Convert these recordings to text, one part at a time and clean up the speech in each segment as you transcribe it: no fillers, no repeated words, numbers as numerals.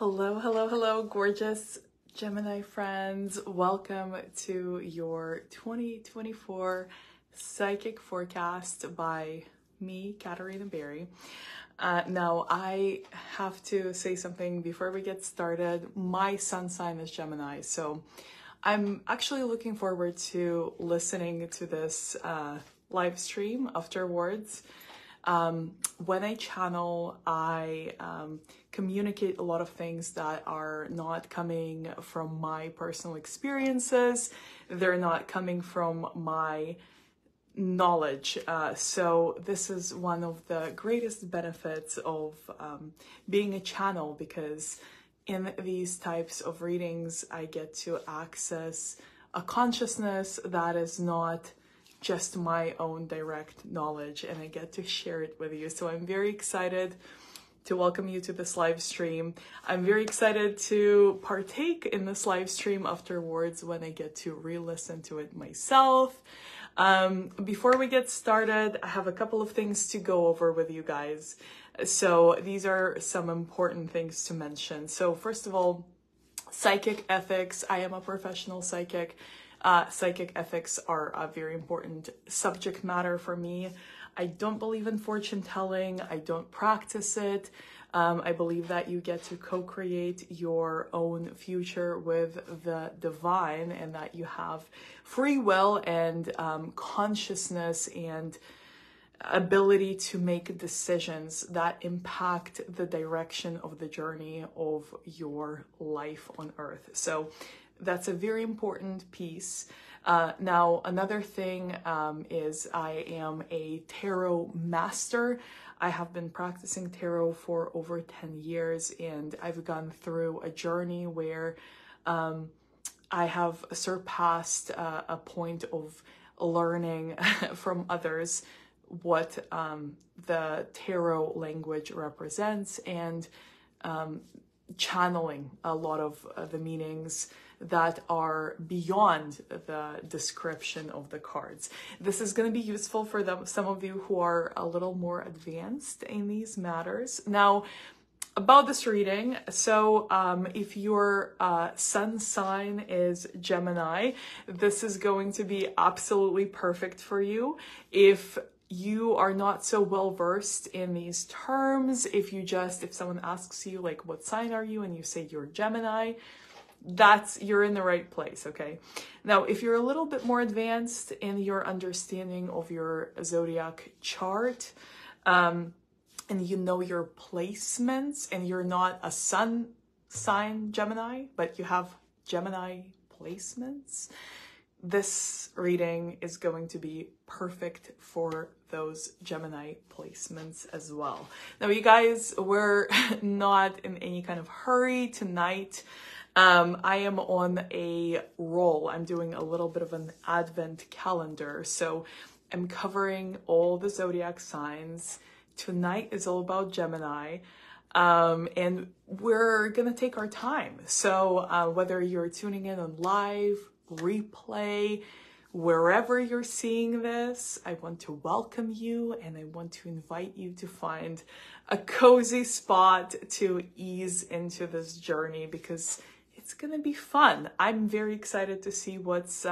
Hello, hello, hello, gorgeous Gemini friends. Welcome to your 2024 psychic forecast by me, Katerina Barrie. Now, I have to say something before we get started. My sun sign is Gemini, so I'm actually looking forward to listening to this live stream afterwards. When I channel, I communicate a lot of things that are not coming from my personal experiences. They're not coming from my knowledge. So this is one of the greatest benefits of being a channel, because in these types of readings, I get to access a consciousness that is not just my own direct knowledge, and I get to share it with you. So I'm very excited to welcome you to this live stream. I'm very excited to partake in this live stream afterwards when I get to re-listen to it myself. Before we get started, I have a couple of things to go over with you guys. So these are some important things to mention. So first of all, psychic ethics. I am a professional psychic. Psychic ethics are a very important subject matter for me. I don't believe in fortune telling. I don't practice it. I believe that you get to co-create your own future with the divine, and that you have free will and consciousness and ability to make decisions that impact the direction of the journey of your life on earth. So that's a very important piece. Now, another thing is I am a tarot master. I have been practicing tarot for over 10 years, and I've gone through a journey where I have surpassed a point of learning from others what the tarot language represents, and channeling a lot of the meanings that are beyond the description of the cards. This is going to be useful for some of you who are a little more advanced in these matters. Now, about this reading, so if your sun sign is Gemini, this is going to be absolutely perfect for you. If you are not so well versed in these terms, if someone asks you like, what sign are you, and you say you're Gemini, you're in the right place, okay? Now, if you're a little bit more advanced in your understanding of your zodiac chart, and you know your placements, and you're not a sun sign Gemini, but you have Gemini placements, this reading is going to be perfect for those Gemini placements as well. Now, you guys, we're not in any kind of hurry tonight. I am on a roll. I'm doing a little bit of an advent calendar. So I'm covering all the zodiac signs. Tonight is all about Gemini. And we're going to take our time. So whether you're tuning in on live, replay, wherever you're seeing this, I want to welcome you, and I want to invite you to find a cozy spot to ease into this journey, because it's gonna be fun. I'm very excited to see what's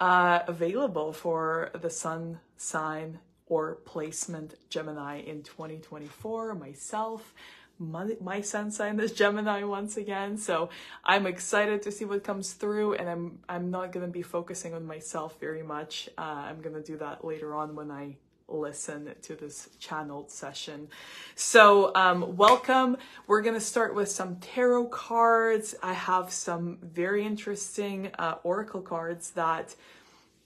available for the sun sign or placement Gemini in 2024. Myself, my sun sign is Gemini once again, so I'm excited to see what comes through, and I'm not going to be focusing on myself very much. I'm going to do that later on when I listen to this channeled session. So welcome. We're going to start with some tarot cards. I have some very interesting oracle cards that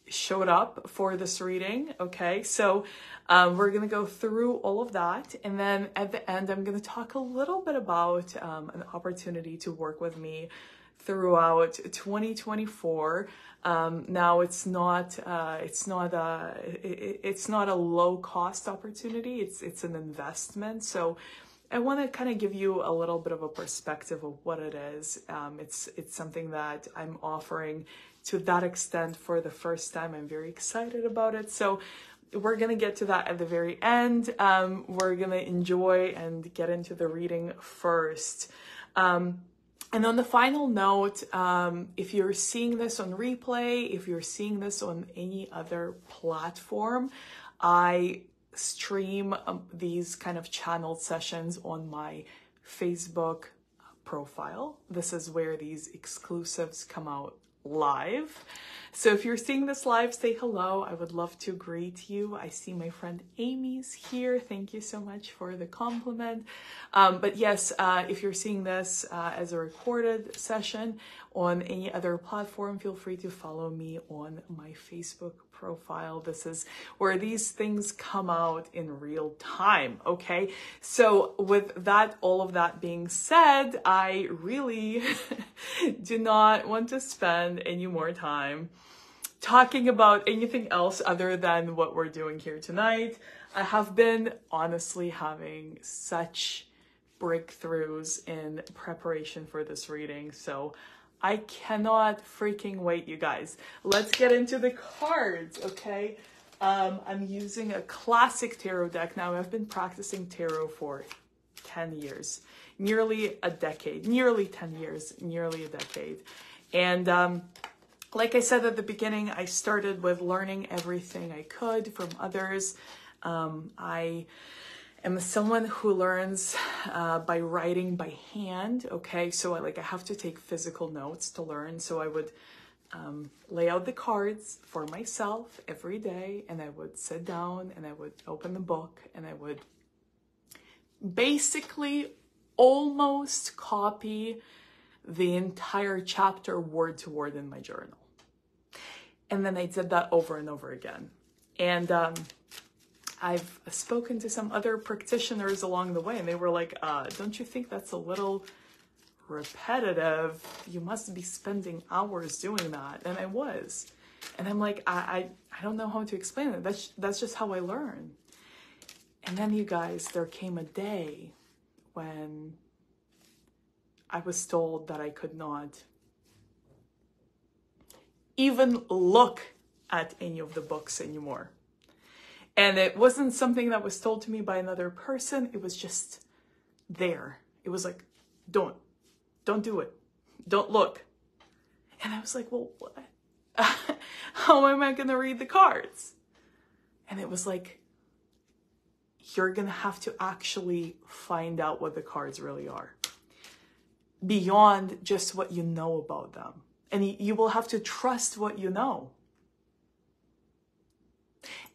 showed up for this reading. Okay, so we're gonna go through all of that, and then at the end I'm gonna talk a little bit about an opportunity to work with me throughout 2024. Now it's not a low cost opportunity. It's an investment. So I want to kind of give you a little bit of a perspective of what it is. It's something that I'm offering to that extent for the first time. I'm very excited about it. So we're going to get to that at the very end. We're going to enjoy and get into the reading first. And on the final note, if you're seeing this on replay, if you're seeing this on any other platform, I stream these kind of channeled sessions on my Facebook profile. This is where these exclusives come out live. So if you're seeing this live, say hello. I would love to greet you. I see my friend Amy's here. Thank you so much for the compliment. But yes, if you're seeing this as a recorded session on any other platform, feel free to follow me on my Facebook profile. This is where these things come out in real time, okay? So with that, all of that being said, I really do not want to spend any more time talking about anything else other than what we're doing here tonight. I have been honestly having such breakthroughs in preparation for this reading, so I cannot freaking wait, you guys. Let's get into the cards, okay? I'm using a classic tarot deck now. I've been practicing tarot for 10 years, nearly a decade, nearly 10 years, nearly a decade. And like I said at the beginning, I started with learning everything I could from others. I am someone who learns by writing by hand, okay? So I have to take physical notes to learn. So I would lay out the cards for myself every day, and I would sit down and I would open the book and I would basically almost copy the entire chapter word to word in my journal. And then I did that over and over again. And I've spoken to some other practitioners along the way, and they were like, don't you think that's a little repetitive? You must be spending hours doing that. And I was. And I'm like, I don't know how to explain it. That's just how I learn. And then, you guys, there came a day when I was told that I could not even look at any of the books anymore. And it wasn't something that was told to me by another person. It was just there. It was like, don't do it. Don't look. And I was like, well, what? How am I going to read the cards? And it was like, you're going to have to actually find out what the cards really are, beyond just what you know about them. And you will have to trust what you know.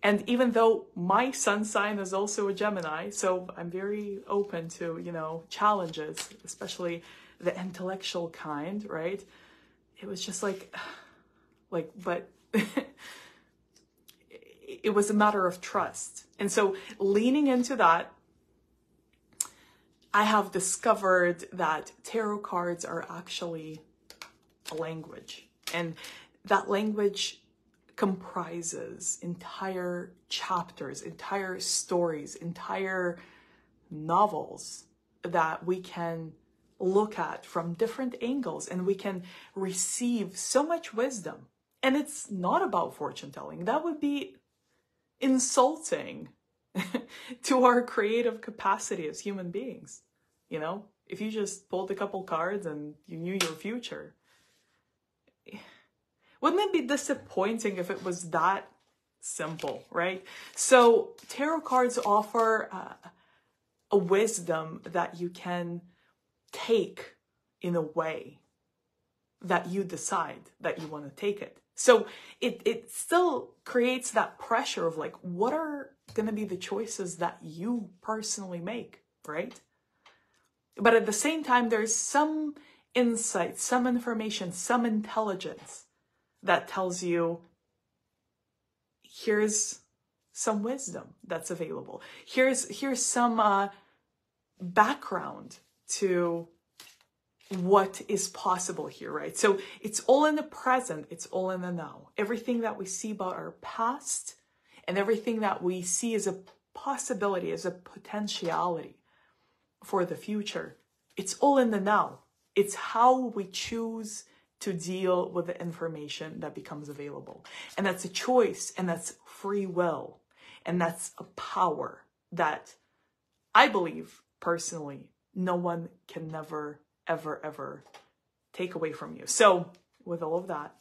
And even though my sun sign is also a Gemini, so I'm very open to, challenges, especially the intellectual kind, right? It was just but it was a matter of trust. And so leaning into that, I have discovered that tarot cards are actually a language. And that language comprises entire chapters, entire stories, entire novels that we can look at from different angles, and we can receive so much wisdom. And it's not about fortune telling. That would be insulting to our creative capacity as human beings. If you just pulled a couple cards and you knew your future, wouldn't it be disappointing if it was that simple, right? So tarot cards offer a wisdom that you can take in a way that you decide that you want to take it. So it still creates that pressure of what are going to be the choices that you personally make, right? But at the same time, there's some insight, some information, some intelligence that tells you, here's some wisdom that's available. Here's some background to what is possible here, right? So it's all in the present. It's all in the now. Everything that we see about our past and everything that we see as a possibility, as a potentiality for the future, it's all in the now. It's how we choose to deal with the information that becomes available. And that's a choice, and that's free will, and that's a power that I believe personally no one can never ever take away from you. So with all of that,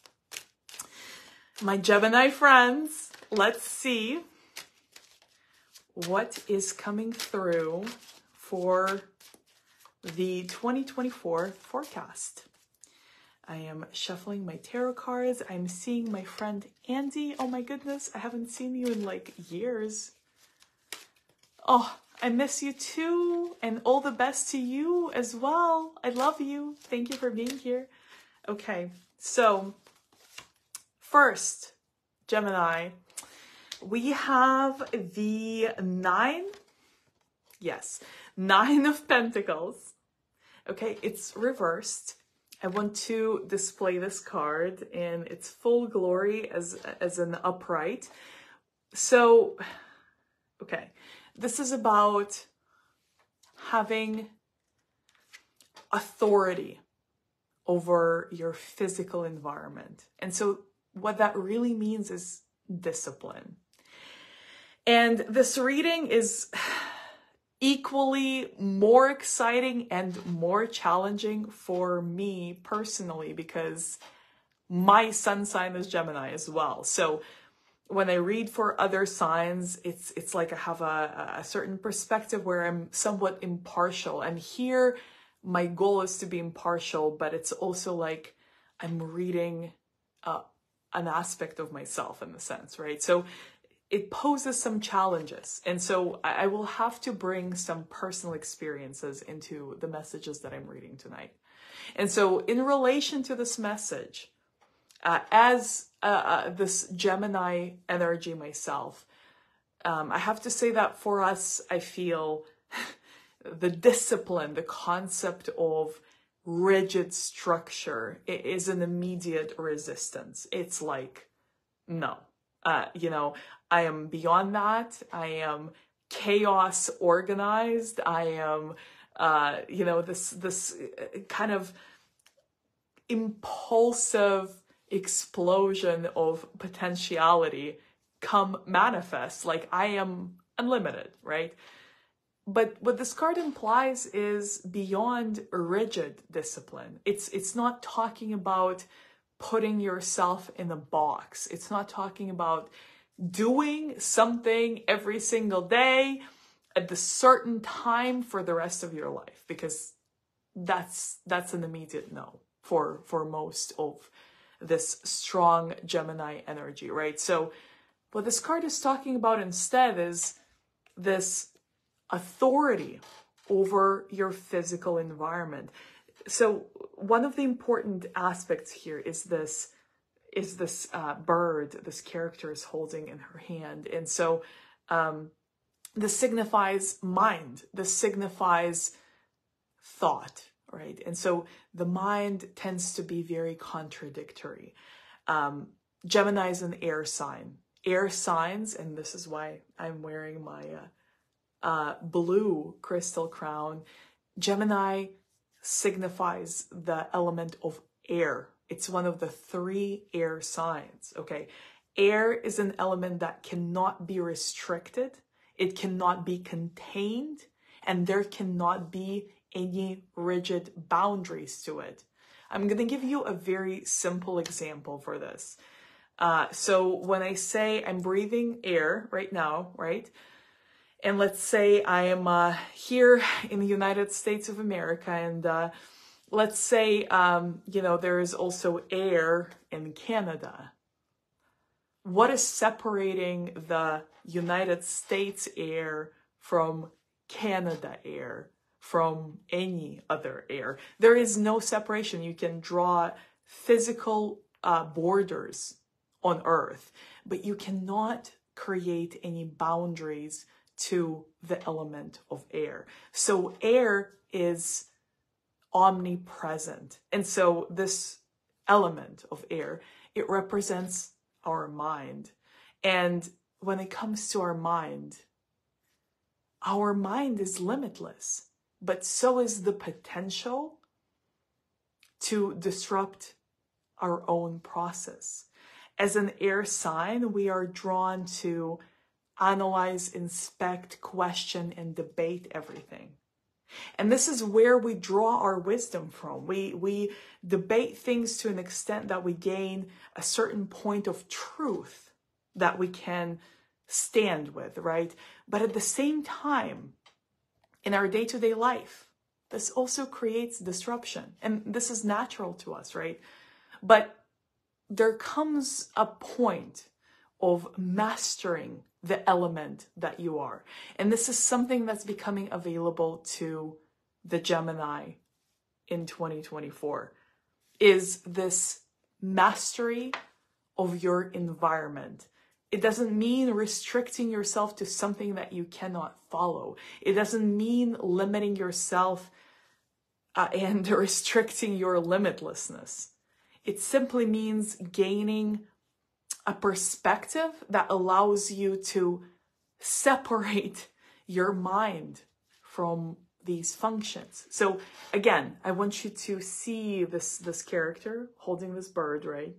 my Gemini friends, let's see what is coming through for the 2024 forecast. I am shuffling my tarot cards. I'm seeing my friend Andy. Oh my goodness, I haven't seen you in like years. Oh, I miss you too. And all the best to you as well. I love you. Thank you for being here. Okay, so first, Gemini, we have the Nine of Pentacles. Okay, it's reversed. I want to display this card in its full glory as an upright. So, okay, this is about having authority over your physical environment. And so what that really means is discipline. And this reading is equally more exciting and more challenging for me personally because my sun sign is Gemini as well. So when I read for other signs, it's like I have a certain perspective where I'm somewhat impartial. And here, my goal is to be impartial, but it's also like I'm reading an aspect of myself in a sense, right? So it poses some challenges. And so I will have to bring some personal experiences into the messages that I'm reading tonight. And so in relation to this message, as this Gemini energy myself, I have to say that for us, I feel the discipline, the concept of rigid structure is an immediate resistance. It's like, no, I am beyond that. I am chaos organized. I am, this kind of impulsive explosion of potentiality come manifest. Like I am unlimited, right? But what this card implies is beyond rigid discipline. It's not talking about putting yourself in a box. It's not talking about doing something every single day at the certain time for the rest of your life, because that's an immediate no for most of this strong Gemini energy, right? So what this card is talking about instead is this authority over your physical environment. So one of the important aspects here is this bird this character is holding in her hand. And so this signifies mind, this signifies thought, right? And so the mind tends to be very contradictory. Gemini is an air sign. Air signs, and this is why I'm wearing my blue crystal crown. Gemini signifies the element of air. It's one of the 3 air signs, okay? Air is an element that cannot be restricted. It cannot be contained, and there cannot be any rigid boundaries to it. I'm going to give you a very simple example for this. So when I say I'm breathing air right now, right? And let's say I am here in the United States of America, and let's say, there is also air in Canada. What is separating the United States air from Canada air, from any other air? There is no separation. You can draw physical borders on Earth, but you cannot create any boundaries to the element of air. So air is omnipresent. And so this element of air, it represents our mind. And when it comes to our mind is limitless, but so is the potential to disrupt our own process. As an air sign, we are drawn to analyze, inspect, question, and debate everything. And this is where we draw our wisdom from. We debate things to an extent that we gain a certain point of truth that we can stand with, right? But at the same time, in our day-to-day life, this also creates disruption. And this is natural to us, right? But there comes a point of mastering the element that you are. And this is something that's becoming available to the Gemini in 2024, is this mastery of your environment. It doesn't mean restricting yourself to something that you cannot follow. It doesn't mean limiting yourself and restricting your limitlessness. It simply means gaining a perspective that allows you to separate your mind from these functions. So again, I want you to see this character holding this bird, right?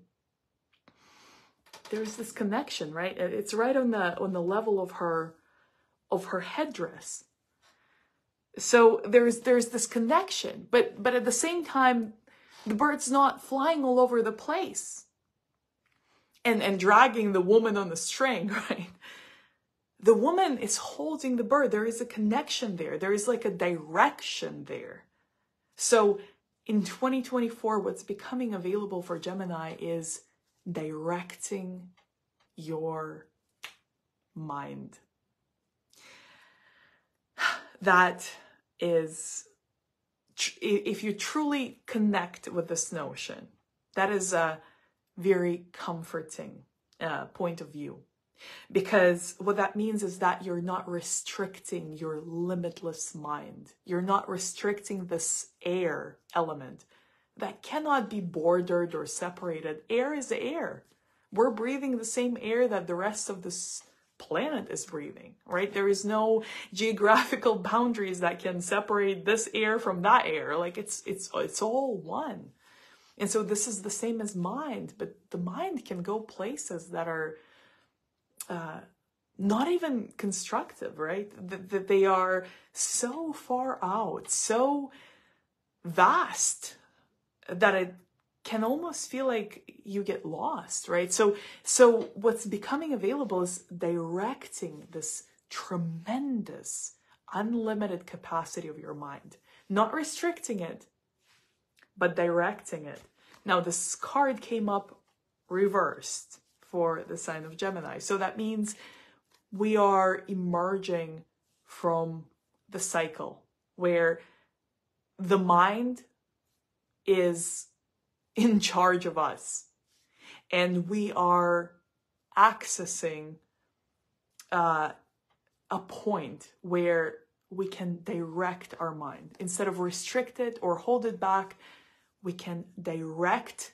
There's this connection, right? It's right on the level of her headdress. So there's this connection, but at the same time, the bird's not flying all over the place and dragging the woman on the string, right? The woman is holding the bird. There is a connection there. There is like a direction there. So in 2024, what's becoming available for Gemini is directing your mind. That is, if you truly connect with this notion, that is a very comforting point of view. Because what that means is that you're not restricting your limitless mind. You're not restricting this air element that cannot be bordered or separated. Air is air. We're breathing the same air that the rest of this planet is breathing, right? There is no geographical boundaries that can separate this air from that air. Like it's all one. And so this is the same as mind, but the mind can go places that are not even constructive, right? That they are so far out, so vast that it can almost feel like you get lost, right? So what's becoming available is directing this tremendous, unlimited capacity of your mind, not restricting it, but directing it. Now, this card came up reversed for the sign of Gemini. So that means we are emerging from the cycle where the mind is in charge of us and we are accessing a point where we can direct our mind. Instead of restrict it or hold it back, we can direct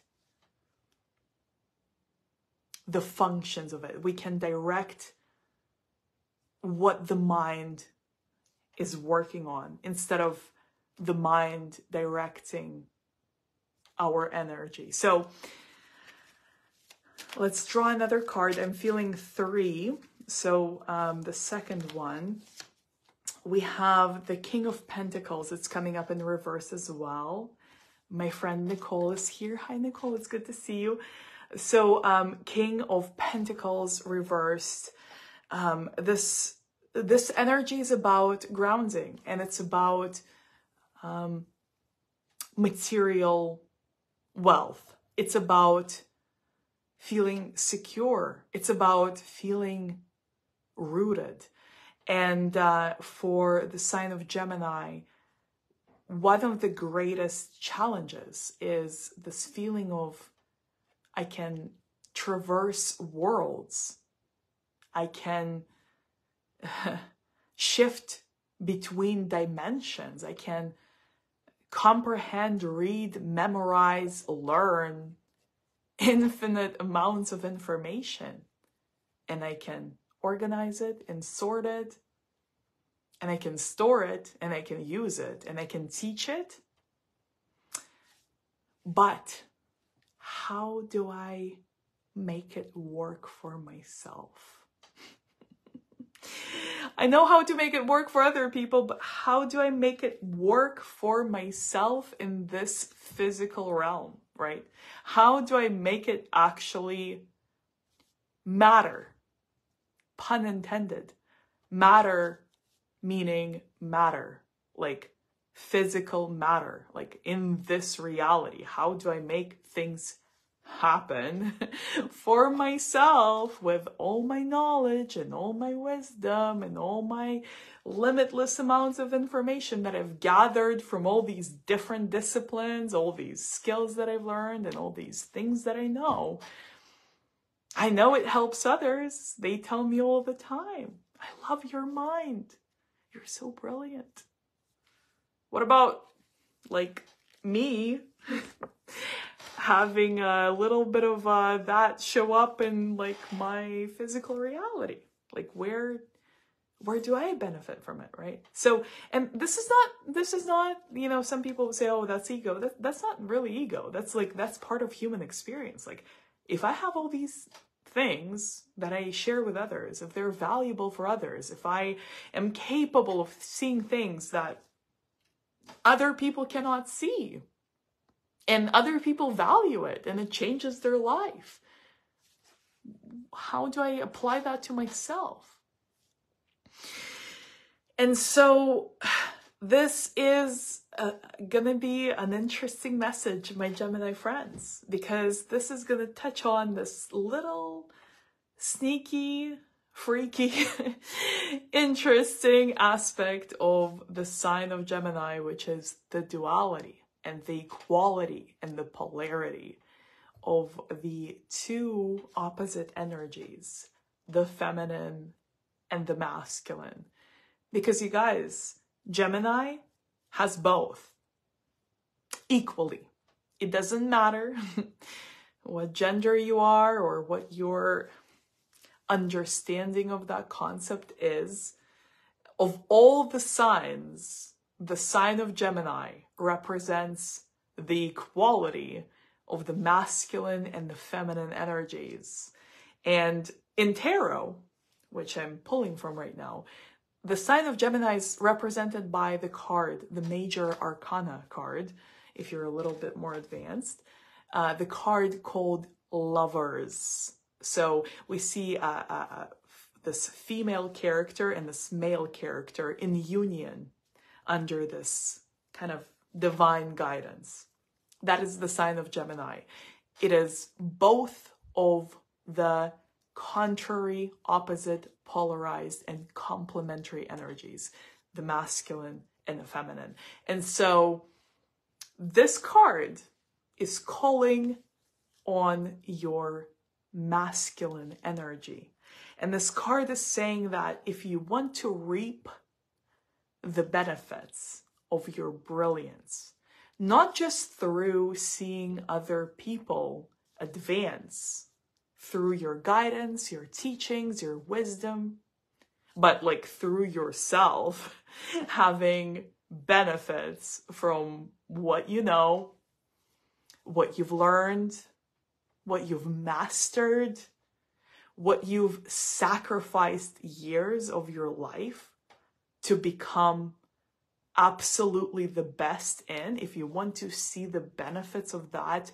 the functions of it. We can direct what the mind is working on instead of the mind directing our energy. So let's draw another card. I'm feeling 3. So the second one, we have the King of Pentacles. It's coming up in reverse as well. My friend Nicole is here. Hi, Nicole. It's good to see you. So King of Pentacles reversed. This energy is about grounding, and it's about material wealth. It's about feeling secure. It's about feeling rooted. And for the sign of Gemini, one of the greatest challenges is this feeling of I can traverse worlds. I can shift between dimensions. I can comprehend, read, memorize, learn infinite amounts of information. And I can organize it and sort it. And I can store it and I can use it and I can teach it. But how do I make it work for myself? I know how to make it work for other people, but how do I make it work for myself in this physical realm, right? How do I make it actually matter? Pun intended. Matter meaning matter, like physical matter, like in this reality. How do I make things happen for myself with all my knowledge and all my wisdom and all my limitless amounts of information that I've gathered from all these different disciplines, all these skills that I've learned and all these things that I know. I know it helps others. They tell me all the time, I love your mind. You're so brilliant. What about like me having a little bit of that show up in like my physical reality? Like where do I benefit from it, right? So, and this is not, you know, some people say, oh, that's ego. That's not really ego. That's part of human experience. Like if I have all these things that I share with others, if they're valuable for others, if I am capable of seeing things that other people cannot see, and other people value it, and it changes their life, how do I apply that to myself? And so this is gonna be an interesting message, my Gemini friends, because this is gonna touch on this little sneaky, freaky, interesting aspect of the sign of Gemini, which is the duality and the equality and the polarity of the two opposite energies, the feminine and the masculine. Because you guys, Gemini has both equally. It doesn't matter what gender you are or what your understanding of that concept is. Of all the signs, the sign of Gemini represents the equality of the masculine and the feminine energies. And in tarot, which I'm pulling from right now, the sign of Gemini is represented by the card, the Major Arcana card, if you're a little bit more advanced, the card called Lovers. So we see this female character and this male character in union under this kind of divine guidance. That is the sign of Gemini. It is both of the contrary, opposite, polarized, and complementary energies, the masculine and the feminine. And so this card is calling on your masculine energy. And this card is saying that if you want to reap the benefits of your brilliance, not just through seeing other people advance through your guidance, your teachings, your wisdom, but like through yourself having benefits from what you know, what you've learned, what you've mastered, what you've sacrificed years of your life to become absolutely the best in. If you want to see the benefits of that,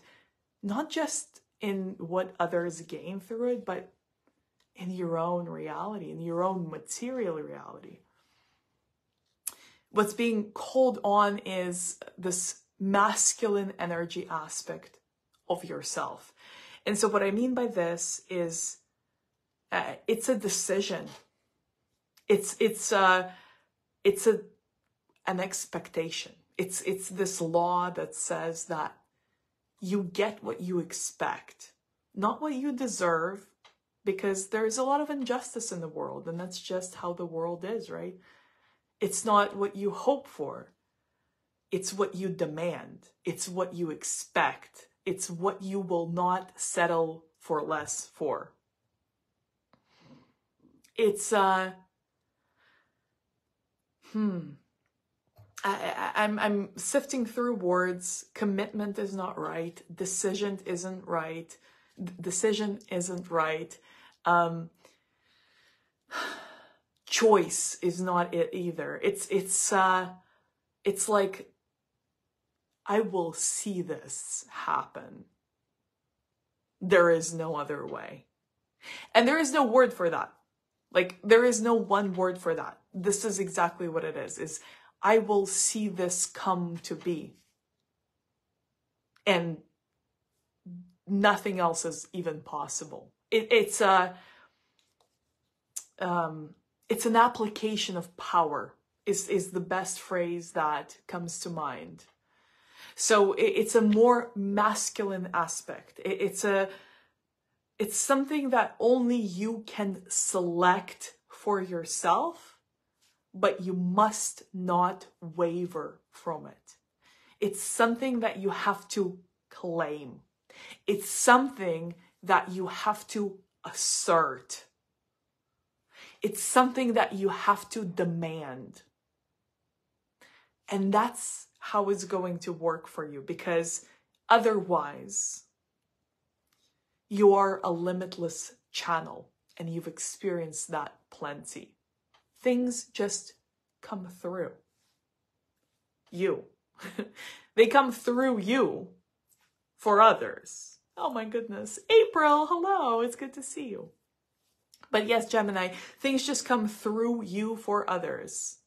not just in what others gain through it, but in your own reality, in your own material reality. What's being called on is this masculine energy aspect of yourself. And so what I mean by this is it's a decision. It's an expectation. It's this law that says that you get what you expect, not what you deserve, because there's a lot of injustice in the world, and that's just how the world is, right? It's not what you hope for. It's what you demand. It's what you expect. It's what you will not settle for less for. It's, I'm sifting through words. Commitment is not right. Decision isn't right. choice is not it either. It's like, I will see this happen. There is no other way. And there is no word for that. Like, there is no one word for that. This is exactly what it is I will see this come to be. And nothing else is even possible. It's an application of power is the best phrase that comes to mind. So it's a more masculine aspect. It's something that only you can select for yourself, but you must not waver from it. It's something that you have to claim. It's something that you have to assert. It's something that you have to demand. And that's how it's going to work for you, because otherwise you are a limitless channel, and you've experienced that plenty. Things just come through you. They come through you for others. Oh my goodness. April, hello. It's good to see you. But yes, Gemini, things just come through you for others.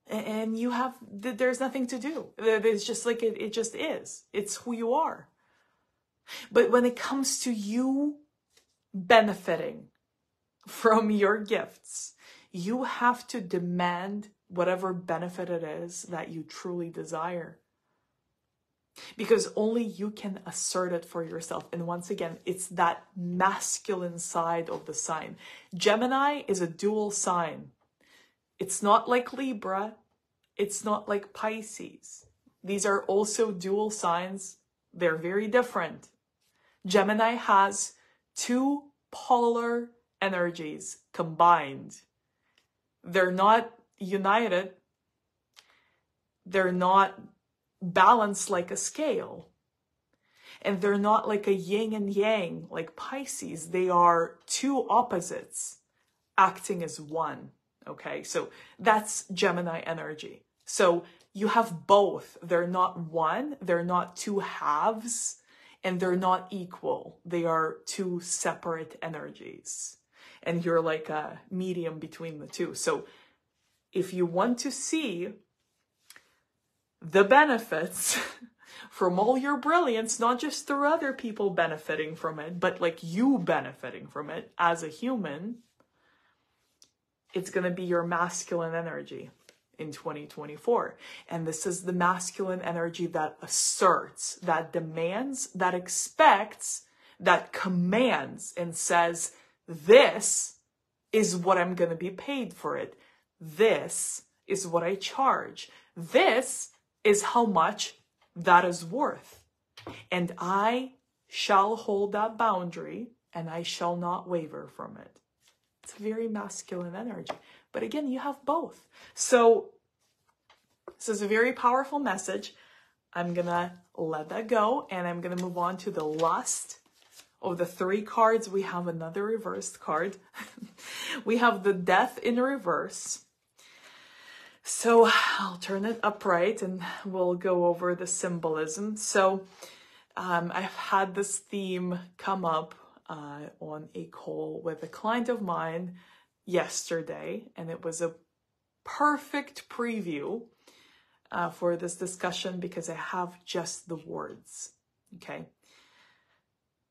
And you have, there's nothing to do. It's just like, it just is. It's who you are. But when it comes to you benefiting from your gifts, you have to demand whatever benefit it is that you truly desire. Because only you can assert it for yourself. And once again, it's that masculine side of the sign. Gemini is a dual sign. It's not like Libra. It's not like Pisces. These are also dual signs. They're very different. Gemini has two polar energies combined. They're not united. They're not balanced like a scale. And they're not like a yin and yang like Pisces. They are two opposites acting as one. Okay, so that's Gemini energy. So you have both. They're not one, they're not two halves, and they're not equal. They are two separate energies. And you're like a medium between the two. So if you want to see the benefits from all your brilliance, not just through other people benefiting from it, but like you benefiting from it as a human, it's going to be your masculine energy in 2024. And this is the masculine energy that asserts, that demands, that expects, that commands and says, this is what I'm going to be paid for it. This is what I charge. This is how much that is worth. And I shall hold that boundary, and I shall not waver from it. It's a very masculine energy. But again, you have both. So this is a very powerful message. I'm going to let that go, and I'm going to move on to the last of the three cards. We have another reversed card. We have the Death in reverse. So I'll turn it upright and we'll go over the symbolism. So I've had this theme come up on a call with a client of mine yesterday, and it was a perfect preview for this discussion because I have just the words. Okay.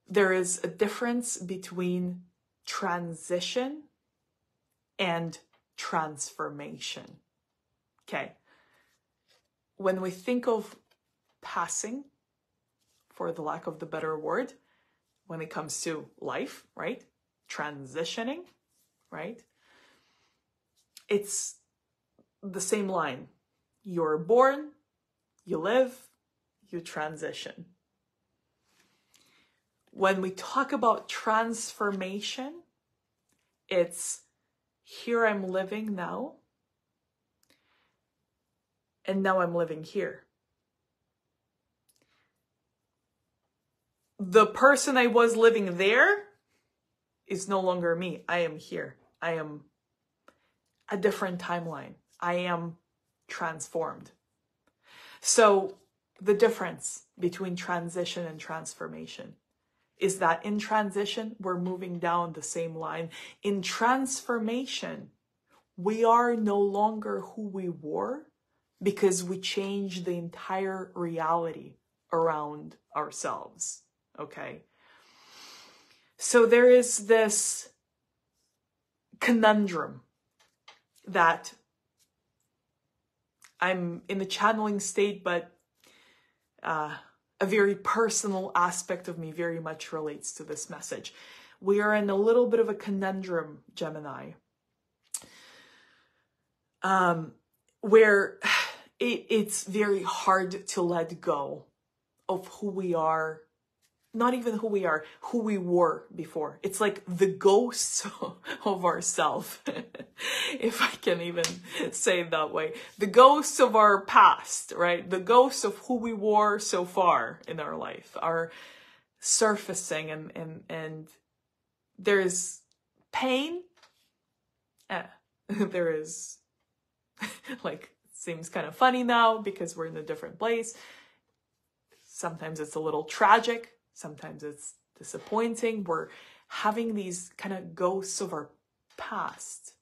There is a difference between transition and transformation. Okay. When we think of passing, for the lack of the better word, when it comes to life, right? Transitioning, right? It's the same line. You're born, you live, you transition. When we talk about transformation, it's here I'm living now, and now I'm living here. The person I was living there is no longer me. I am here. I am a different timeline. I am transformed. So the difference between transition and transformation is that in transition, we're moving down the same line. In transformation, we are no longer who we were because we changed the entire reality around ourselves. Okay? So there is this conundrum that I'm in the channeling state, but a very personal aspect of me very much relates to this message. We are in a little bit of a conundrum, Gemini, where it's very hard to let go of who we are. Not even who we are, who we were before. It's like the ghosts of ourself, if I can even say it that way. The ghosts of our past, right? The ghosts of who we were so far in our life are surfacing, and there's pain. There is, like, seems kind of funny now because we're in a different place. Sometimes it's a little tragic. Sometimes it's disappointing. We're having these kind of ghosts of our past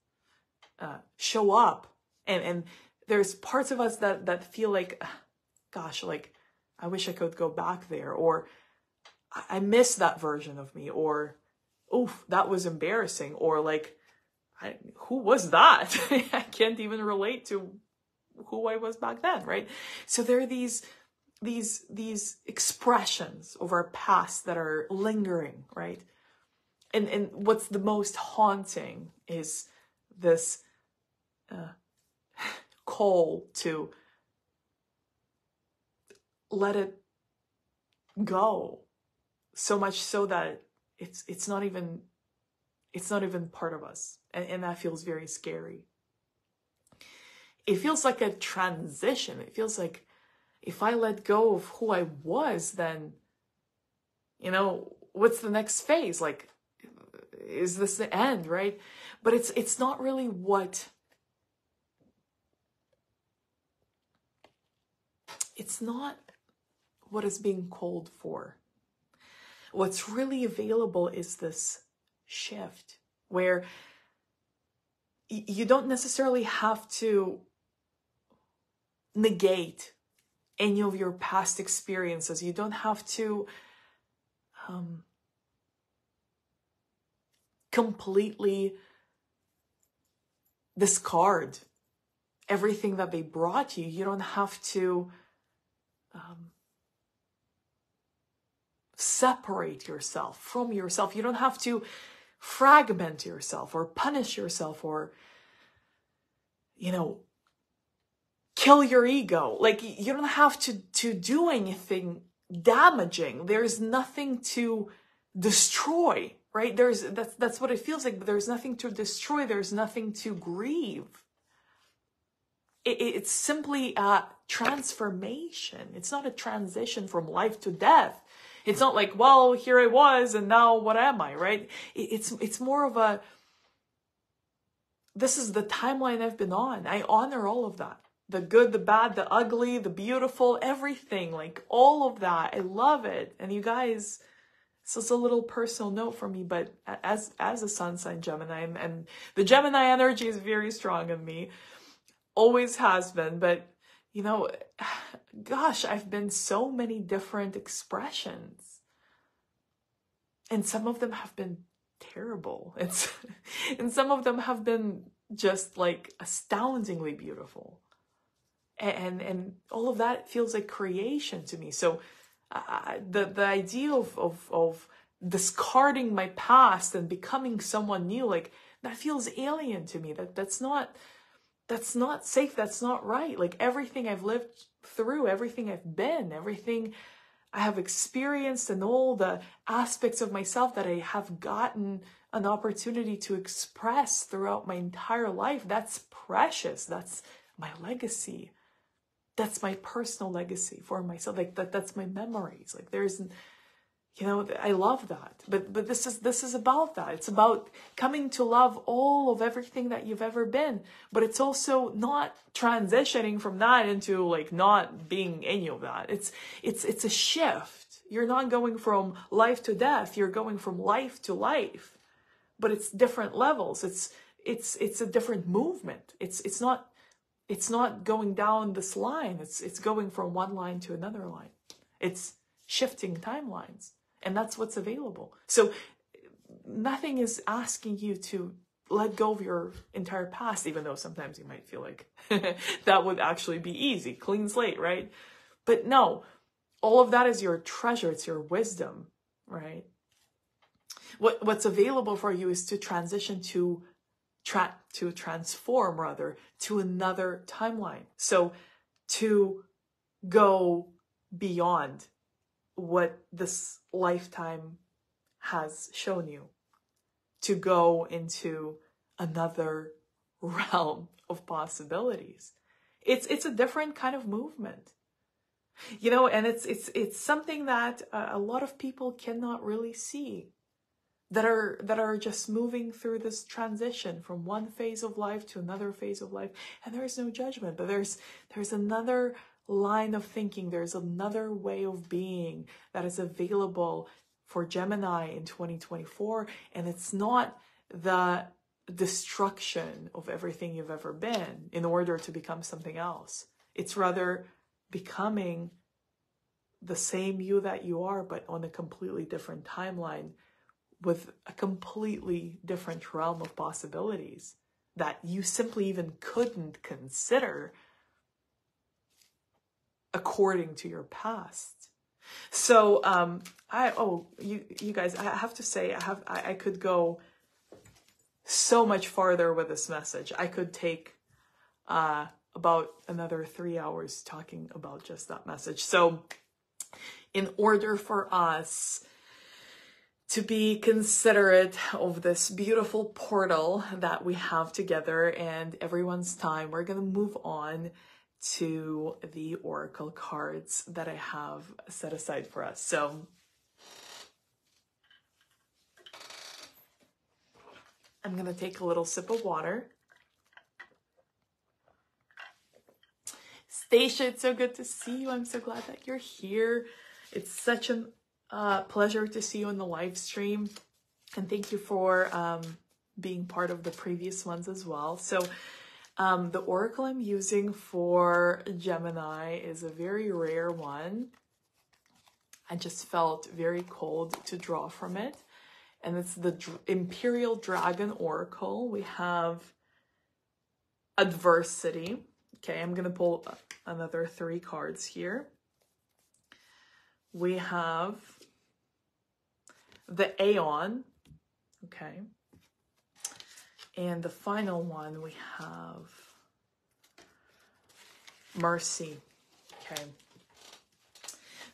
show up. And there's parts of us that feel like, gosh, like, I wish I could go back there. Or I miss that version of me. Or, oof, that was embarrassing. Or like, who was that? I can't even relate to who I was back then, right? So there are these expressions of our past that are lingering, right? And what's the most haunting is this call to let it go, so much so that it's not even part of us, and that feels very scary. It feels like a transition. It feels like, if I let go of who I was, then, you know, what's the next phase? Like, is this the end, right? But it's not really it's not what is being called for. What's really available is this shift where you don't necessarily have to negate any of your past experiences. You don't have to completely discard everything that they brought you. You don't have to separate yourself from yourself. You don't have to fragment yourself or punish yourself or, you know, kill your ego. Like, you don't have to do anything damaging. There's nothing to destroy, right? That's what it feels like. There's nothing to destroy. There's nothing to grieve. It's simply a transformation. It's not a transition from life to death. It's not like, well, here I was and now what am I, right? It's more of a, this is the timeline I've been on. I honor all of that. The good, the bad, the ugly, the beautiful, everything, like all of that. I love it. And you guys, so it's a little personal note for me, but as a sun sign Gemini, and the Gemini energy is very strong in me, always has been. But, you know, gosh, I've been so many different expressions. And some of them have been terrible. And some of them have been just like astoundingly beautiful. And all of that feels like creation to me. So the idea of discarding my past and becoming someone new, like, that feels alien to me. That's not safe. That's not right. Like, everything I've lived through, everything I've been, everything I have experienced, and all the aspects of myself that I have gotten an opportunity to express throughout my entire life, that's precious. That's my legacy. That's my personal legacy for myself. Like, that's my memories. Like, You know, I love that. But this is about that. It's about coming to love all of everything that you've ever been. But it's also not transitioning from that into like not being any of that. It's a shift. You're not going from life to death. You're going from life to life. But it's different levels. It's a different movement. It's not going down this line. It's going from one line to another line. It's shifting timelines. And that's what's available. So nothing is asking you to let go of your entire past, even though sometimes you might feel like that would actually be easy, clean slate, right? But no, all of that is your treasure. It's your wisdom, right? What's available for you is to transition to transform rather to another timeline. So to go beyond what this lifetime has shown you, to go into another realm of possibilities. It's a different kind of movement, you know, and it's something that a lot of people cannot really see, that are just moving through this transition from one phase of life to another phase of life. And there is no judgment, but there's another line of thinking. There's another way of being that is available for Gemini in 2024. And it's not the destruction of everything you've ever been in order to become something else. It's rather becoming the same you that you are, but on a completely different timeline, with a completely different realm of possibilities that you simply even couldn't consider according to your past. So you guys, I have to say, I could go so much farther with this message. I could take about another 3 hours talking about just that message. So in order for us to be considerate of this beautiful portal that we have together and everyone's time, we're going to move on to the oracle cards that I have set aside for us. So I'm going to take a little sip of water. Stacia, it's so good to see you. I'm so glad that you're here. It's such a pleasure to see you in the live stream, and thank you for being part of the previous ones as well. So the oracle I'm using for Gemini is a very rare one. I just felt very called to draw from it, and it's the Imperial Dragon Oracle. We have adversity. Okay, I'm gonna pull another 3 cards here. We have the Aeon, okay, and the final one we have Mercy, okay.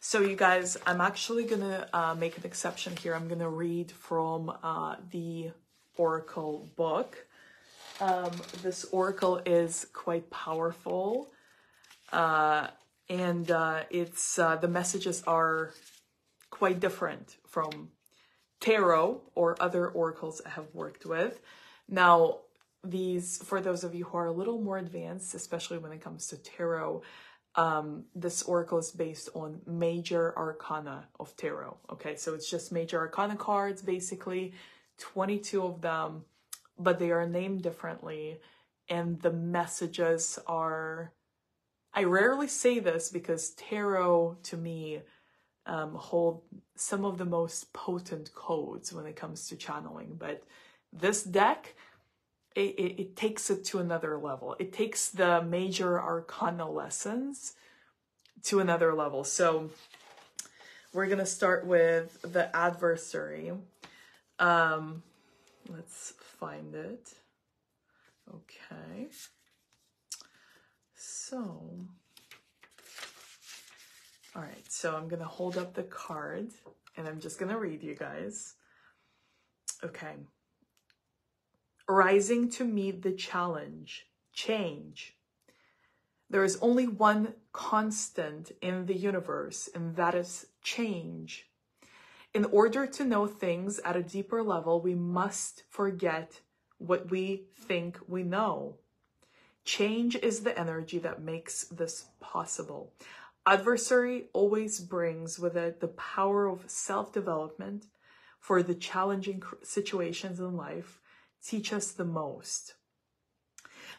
So you guys, I'm actually gonna make an exception here. I'm gonna read from the Oracle book. This Oracle is quite powerful, and it's the messages are quite different from tarot or other oracles I have worked with. Now, these, for those of you who are a little more advanced, especially when it comes to tarot, this oracle is based on major arcana of tarot. Okay, so it's just major arcana cards, basically 22 of them, but they are named differently, and the messages are, I rarely say this because tarot to me hold some of the most potent codes when it comes to channeling, but this deck, it takes it to another level. It takes the major arcana lessons to another level. So we're gonna start with the adversary. Let's find it. Okay. So, all right, so I'm gonna hold up the card and I'm just gonna read you guys. Okay. Rising to meet the challenge, change. There is only one constant in the universe, and that is change. In order to know things at a deeper level, we must forget what we think we know. Change is the energy that makes this possible. Adversary always brings with it the power of self-development, for the challenging situations in life teach us the most.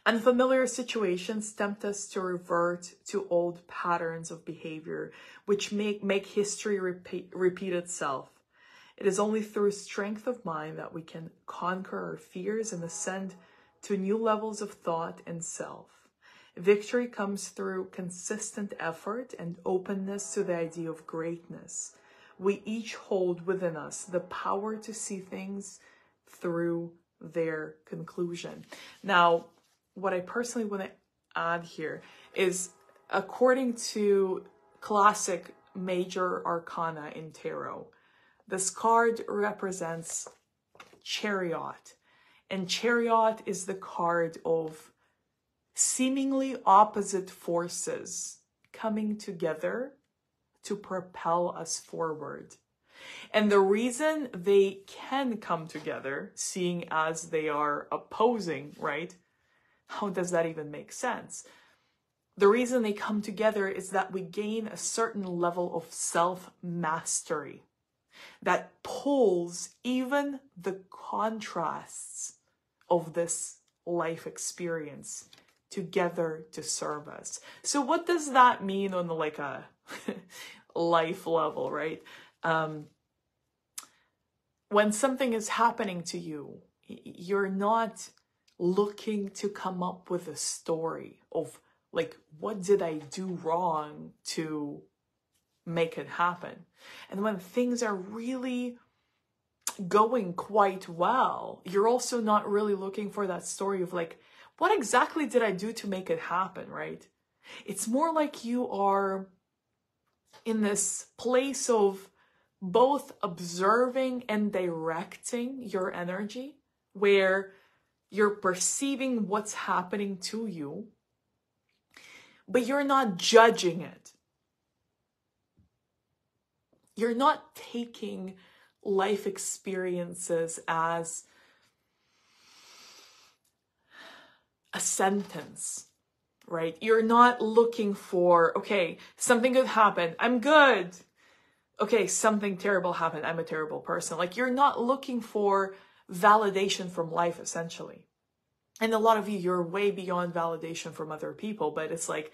Unfamiliar situations tempt us to revert to old patterns of behavior, which make history repeat itself. It is only through strength of mind that we can conquer our fears and ascend to new levels of thought and self. Victory comes through consistent effort and openness to the idea of greatness. We each hold within us the power to see things through their conclusion. Now, what I personally want to add here is, according to classic major arcana in tarot, this card represents Chariot. And Chariot is the card of seemingly opposite forces coming together to propel us forward. And the reason they can come together, seeing as they are opposing, right? How does that even make sense? The reason they come together is that we gain a certain level of self-mastery that pulls even the contrasts of this life experience together to serve us. So what does that mean on like a life level, right? When something is happening to you, you're not looking to come up with a story of like, what did I do wrong to make it happen? And when things are really going quite well, you're also not really looking for that story of like, what exactly did I do to make it happen, right? It's more like you are in this place of both observing and directing your energy, where you're perceiving what's happening to you, but you're not judging it. You're not taking life experiences as a sentence, right? You're not looking for, okay, something good happened, I'm good. Okay, something terrible happened, I'm a terrible person. Like, you're not looking for validation from life, essentially. And a lot of you, you're way beyond validation from other people, but it's like,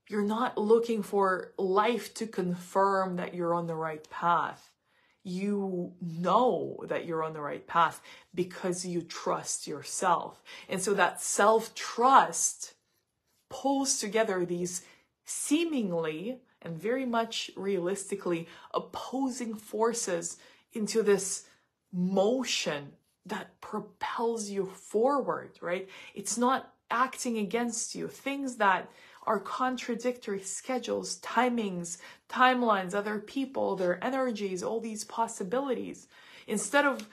you're not looking for life to confirm that you're on the right path. You know that you're on the right path because you trust yourself. And so that self-trust pulls together these seemingly and very much realistically opposing forces into this motion that propels you forward, right? It's not acting against you. Things that are contradictory, schedules, timings, timelines, other people, their energies, all these possibilities. Instead of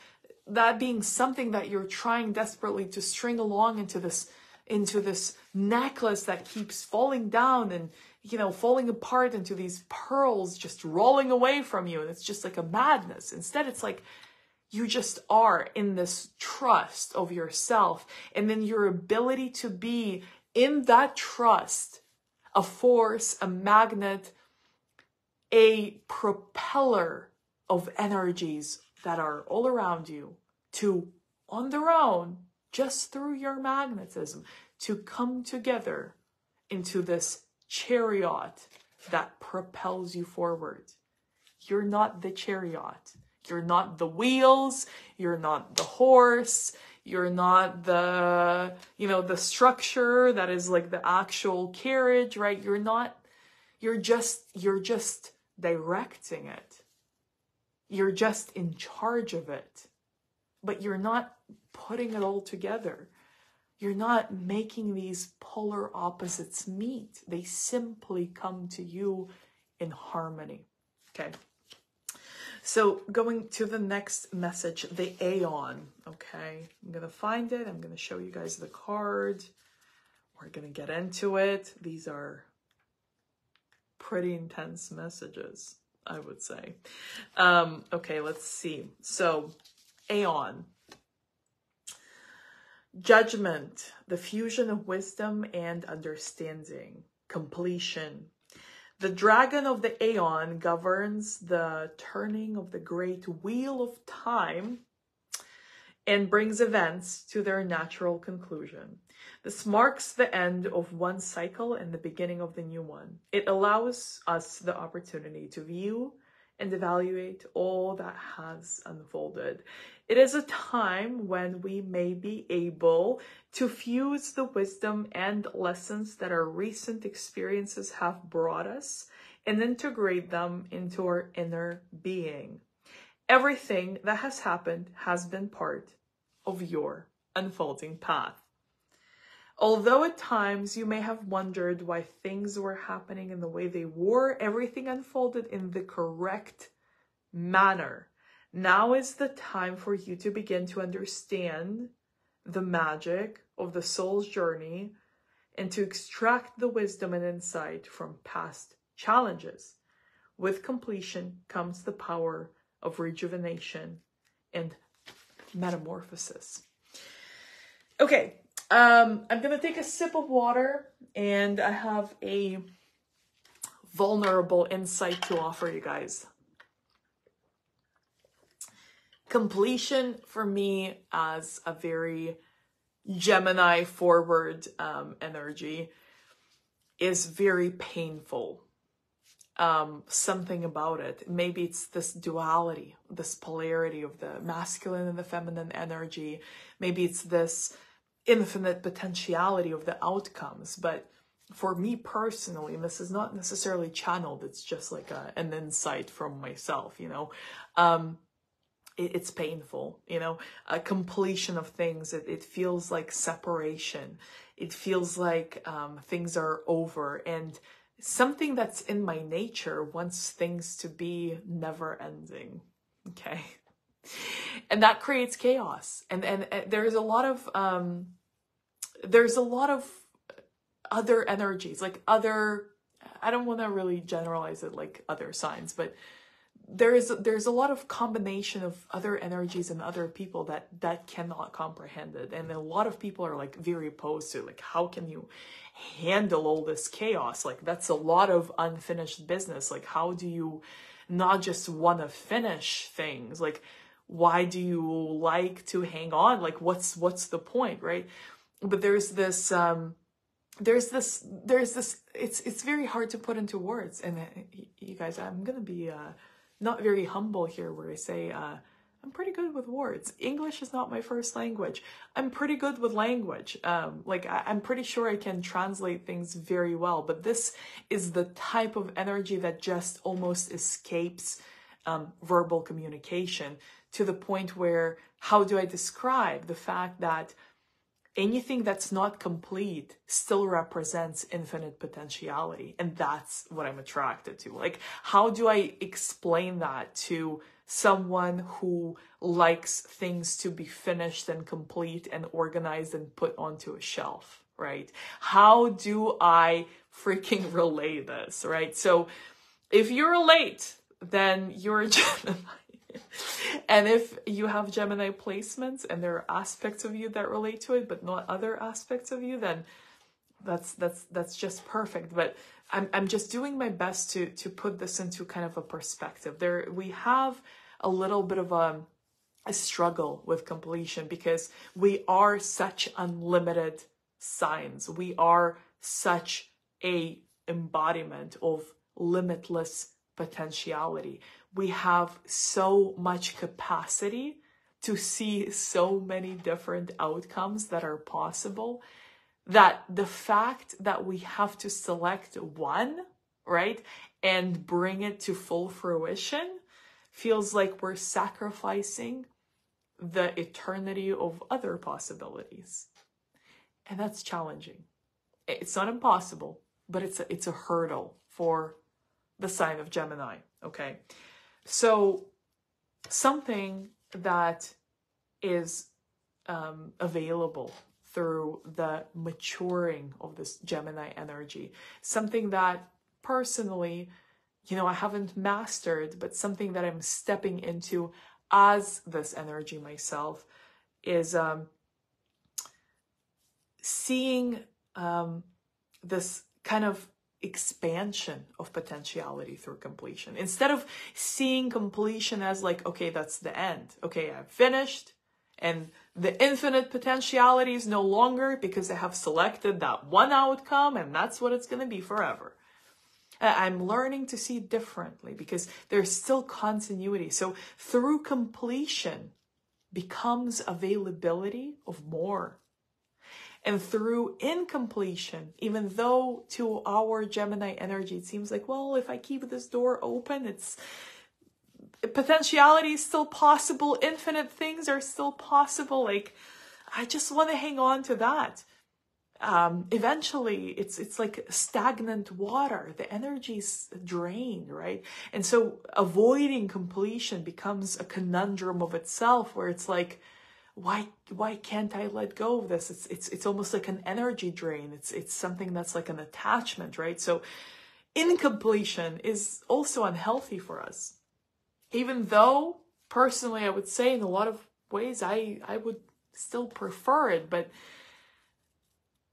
that being something that you're trying desperately to string along into this necklace that keeps falling down and, you know, falling apart into these pearls just rolling away from you, and it's just like a madness. Instead, it's like you just are in this trust of yourself, and then your ability to be in that trust, a force, a magnet, a propeller of energies that are all around you to, on their own, just through your magnetism, to come together into this chariot that propels you forward. You're not the chariot. You're not the wheels. You're not the horse. You're not the, you know, the structure that is like the actual carriage, right? You're not, you're just directing it. You're just in charge of it, but you're not putting it all together. You're not making these polar opposites meet. They simply come to you in harmony. Okay. So going to the next message, the Aeon, okay? I'm going to find it. I'm going to show you guys the card. We're going to get into it. These are pretty intense messages. I would say. Okay, let's see. So, Aeon. Judgment, the fusion of wisdom and understanding. Completion. The dragon of the Aeon governs the turning of the great wheel of time and brings events to their natural conclusion. This marks the end of one cycle and the beginning of the new one. It allows us the opportunity to view and evaluate all that has unfolded. It is a time when we may be able to fuse the wisdom and lessons that our recent experiences have brought us and integrate them into our inner being. Everything that has happened has been part of your unfolding path. Although at times you may have wondered why things were happening in the way they were, everything unfolded in the correct manner. Now is the time for you to begin to understand the magic of the soul's journey and to extract the wisdom and insight from past challenges. With completion comes the power of rejuvenation and metamorphosis. Okay, I'm gonna take a sip of water, and I have a vulnerable insight to offer you guys. Completion for me as a very Gemini forward energy is very painful. Something about it. Maybe it's this duality, this polarity of the masculine and the feminine energy. Maybe it's this infinite potentiality of the outcomes. But for me personally, and this is not necessarily channeled, it's just like an insight from myself, you know. It's painful, you know, a completion of things. It feels like separation. It feels like things are over, and something that's in my nature wants things to be never ending. Okay. And that creates chaos. And there's a lot of other energies, like other, I don't want to really generalize it like other signs, but there's a lot of combination of other energies and other people that cannot comprehend it. And a lot of people are like very opposed to, like, how can you handle all this chaos? Like, that's a lot of unfinished business. Like, how do you not just want to finish things? Like, why do you like to hang on? Like, what's the point, right? But there's this it's very hard to put into words. And you guys, I'm gonna be not very humble here, where I say I'm pretty good with words. English is not my first language. I'm pretty good with language. Like, I'm pretty sure I can translate things very well, but this is the type of energy that just almost escapes verbal communication, to the point where, how do I describe the fact that anything that's not complete still represents infinite potentiality? And that's what I'm attracted to. Like, how do I explain that to someone who likes things to be finished and complete and organized and put onto a shelf, right? How do I freaking relay this, right? So if you're late, then you're a Gemini. And if you have Gemini placements and there are aspects of you that relate to it, but not other aspects of you, then that's just perfect. But I'm just doing my best to put this into kind of a perspective. We have a little bit of a struggle with completion, because we are such unlimited signs. We are such a embodiment of limitless potentiality. We have so much capacity to see so many different outcomes that are possible, that the fact that we have to select one, right, and bring it to full fruition feels like we're sacrificing the eternity of other possibilities. And that's challenging. It's not impossible, but it's a hurdle for the sign of Gemini, okay? So something that is available through the maturing of this Gemini energy, something that personally you know, I haven't mastered, but something that I'm stepping into as this energy myself is seeing this kind of expansion of potentiality through completion. Instead of seeing completion as like, okay, that's the end. Okay, I've finished and the infinite potentiality is no longer because I have selected that one outcome and that's what it's going to be forever. I'm learning to see differently because there's still continuity. So through completion becomes availability of more. And through incompletion, even though to our Gemini energy, it seems like, well, if I keep this door open, potentiality is still possible. Infinite things are still possible. Like, I just want to hang on to that. Eventually it's like stagnant water. The energy's drained, right? And so avoiding completion becomes a conundrum of itself, where it's like, why can't I let go of this? It's almost like an energy drain. It's something that's like an attachment, right? So incompletion is also unhealthy for us. Even though personally I would say in a lot of ways I would still prefer it, but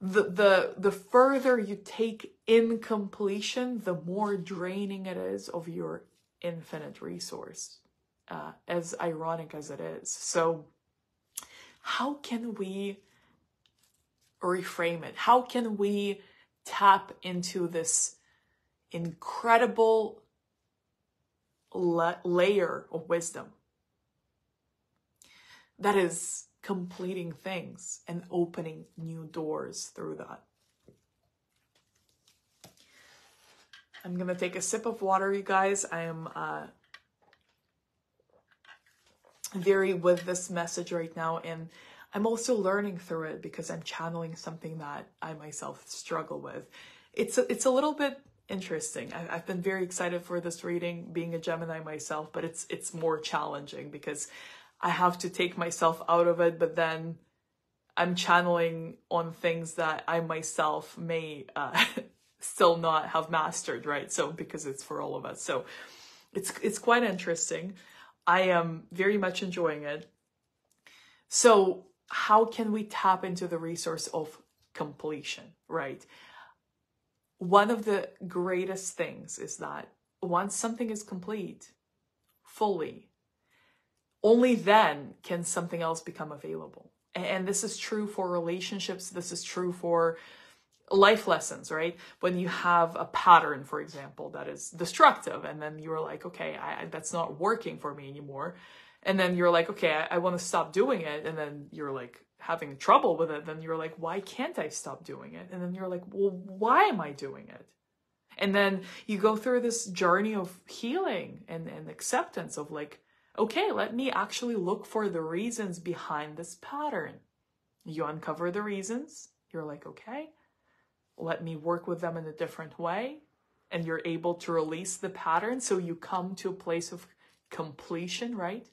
the further you take incompletion, the more draining it is of your infinite resource, as ironic as it is. So how can we reframe it? How can we tap into this incredible layer of wisdom that is completing things and opening new doors through that? I'm gonna take a sip of water, you guys. I am very with this message right now, and I'm also learning through it because I'm channeling something that I myself struggle with. It's a little bit interesting. I've been very excited for this reading, being a Gemini myself, but it's more challenging because I have to take myself out of it, but then I'm channeling on things that I myself may still not have mastered, right? So because it's for all of us. So it's quite interesting. I am very much enjoying it. So how can we tap into the resource of completion, right? One of the greatest things is that once something is complete, fully, only then can something else become available. And this is true for relationships. This is true for life lessons, right? When you have a pattern, for example, that is destructive, and then you're like, okay, that's not working for me anymore. And then you're like, okay, I want to stop doing it. And then you're like having trouble with it. Then you're like, why can't I stop doing it? And then you're like, well, why am I doing it? And then you go through this journey of healing and acceptance of like, okay, let me actually look for the reasons behind this pattern. You uncover the reasons. You're like, okay, let me work with them in a different way. And you're able to release the pattern. So you come to a place of completion, right?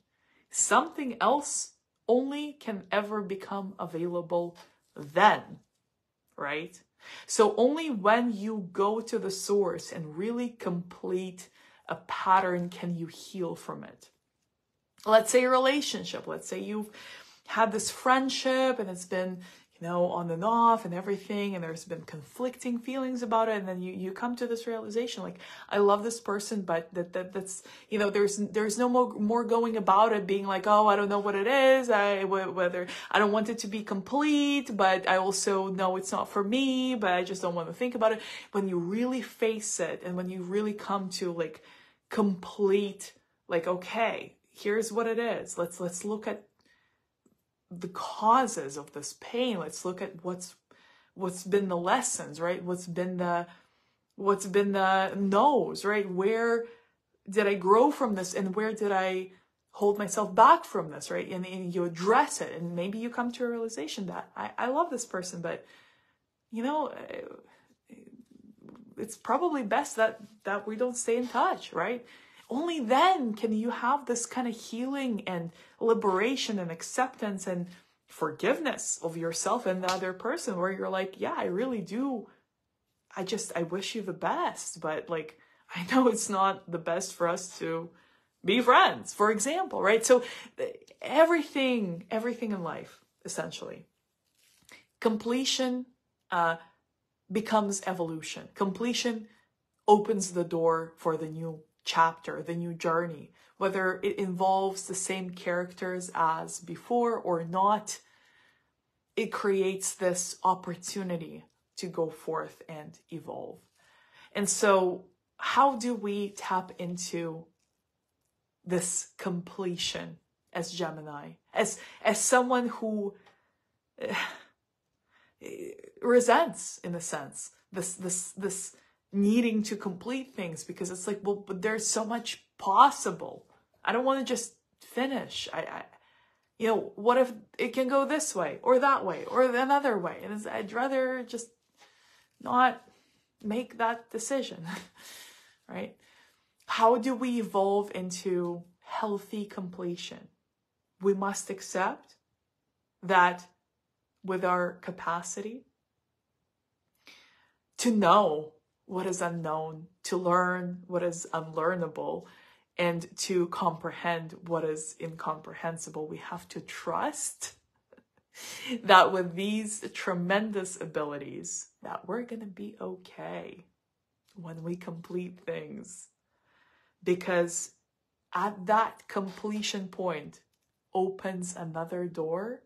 Something else only can ever become available then, right? So only when you go to the source and really complete a pattern can you heal from it. Let's say a relationship. Let's say you've had this friendship and it's been, you know, on and off and everything, and there's been conflicting feelings about it, and then you come to this realization, like, I love this person, but that's, you know, there's no more going about it being like, oh, I don't know what it is, whether I don't want it to be complete, but I also know it's not for me, but I just don't want to think about it. When you really face it, and when you really come to like complete, like, okay, here's what it is. Let's look at the causes of this pain. Let's look at what's been the lessons, right? What's been the no's, right? Where did I grow from this, and where did I hold myself back from this, right? And you address it, and maybe you come to a realization that I love this person, but you know, it's probably best that we don't stay in touch, right? Only then can you have this kind of healing and liberation and acceptance and forgiveness of yourself and the other person, where you're like, yeah, I really do. I wish you the best, but like, I know it's not the best for us to be friends, for example, right? So everything in life, essentially, completion becomes evolution. Completion opens the door for the new chapter, the new journey, whether it involves the same characters as before or not. It creates this opportunity to go forth and evolve. And so how do we tap into this completion as Gemini, as someone who resents, in a sense, this needing to complete things, because it's like, well, but there's so much possible. I don't want to just finish. You know, what if it can go this way or that way or another way? And I'd rather just not make that decision, right? How do we evolve into healthy completion? We must accept that with our capacity to know what is unknown, to learn what is unlearnable, and to comprehend what is incomprehensible, we have to trust that with these tremendous abilities, that we're going to be okay when we complete things. Because at that completion point opens another door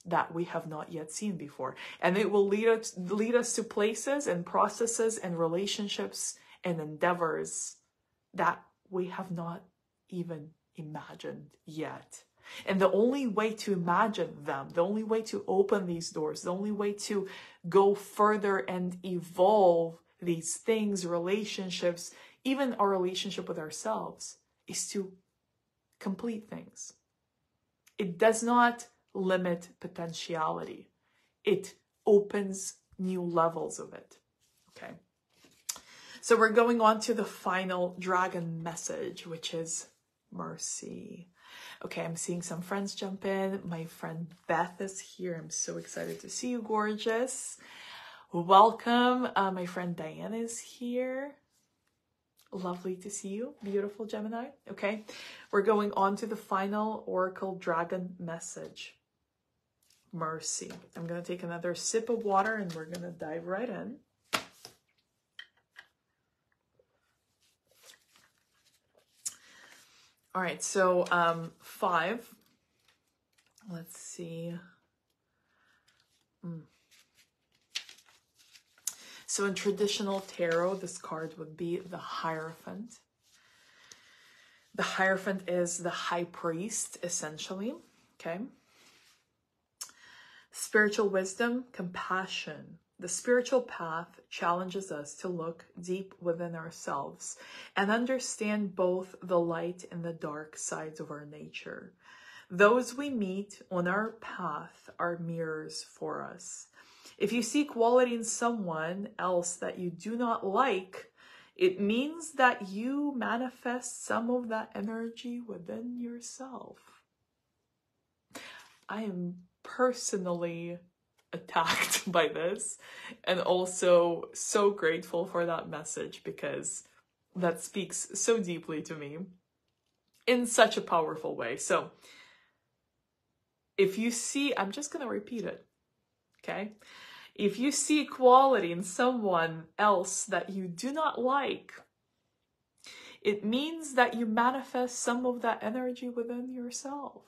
that we have not yet seen before. And it will lead us to places and processes and relationships and endeavors that we have not even imagined yet. And the only way to imagine them, the only way to open these doors, the only way to go further and evolve these things, relationships, even our relationship with ourselves, is to complete things. It does not limit potentiality. It opens new levels of it. Okay. So we're going on to the final dragon message, which is mercy. Okay, I'm seeing some friends jump in. My friend Beth is here. I'm so excited to see you, gorgeous. Welcome. My friend Diane is here. Lovely to see you, beautiful Gemini. Okay, we're going on to the final oracle dragon message. Mercy. I'm going to take another sip of water and we're going to dive right in. All right, so 5. Let's see. So in traditional tarot, this card would be the Hierophant. The Hierophant is the high priest, essentially. Okay. Spiritual wisdom, compassion. The spiritual path challenges us to look deep within ourselves and understand both the light and the dark sides of our nature. Those we meet on our path are mirrors for us. If you see quality in someone else that you do not like, it means that you manifest some of that energy within yourself. I am personally attacked by this and also so grateful for that message, because that speaks so deeply to me in such a powerful way. So if you see, I'm just going to repeat it. Okay. If you see quality in someone else that you do not like, it means that you manifest some of that energy within yourself.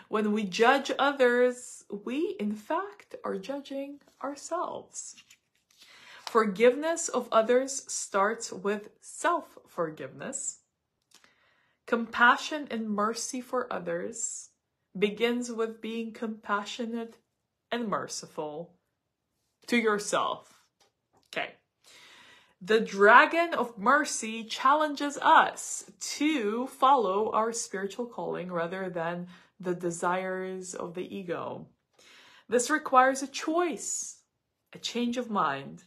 When we judge others, we, in fact, are judging ourselves. Forgiveness of others starts with self-forgiveness. Compassion and mercy for others begins with being compassionate and merciful to yourself. Okay. The dragon of mercy challenges us to follow our spiritual calling rather than the desires of the ego. This requires a choice, a change of mind.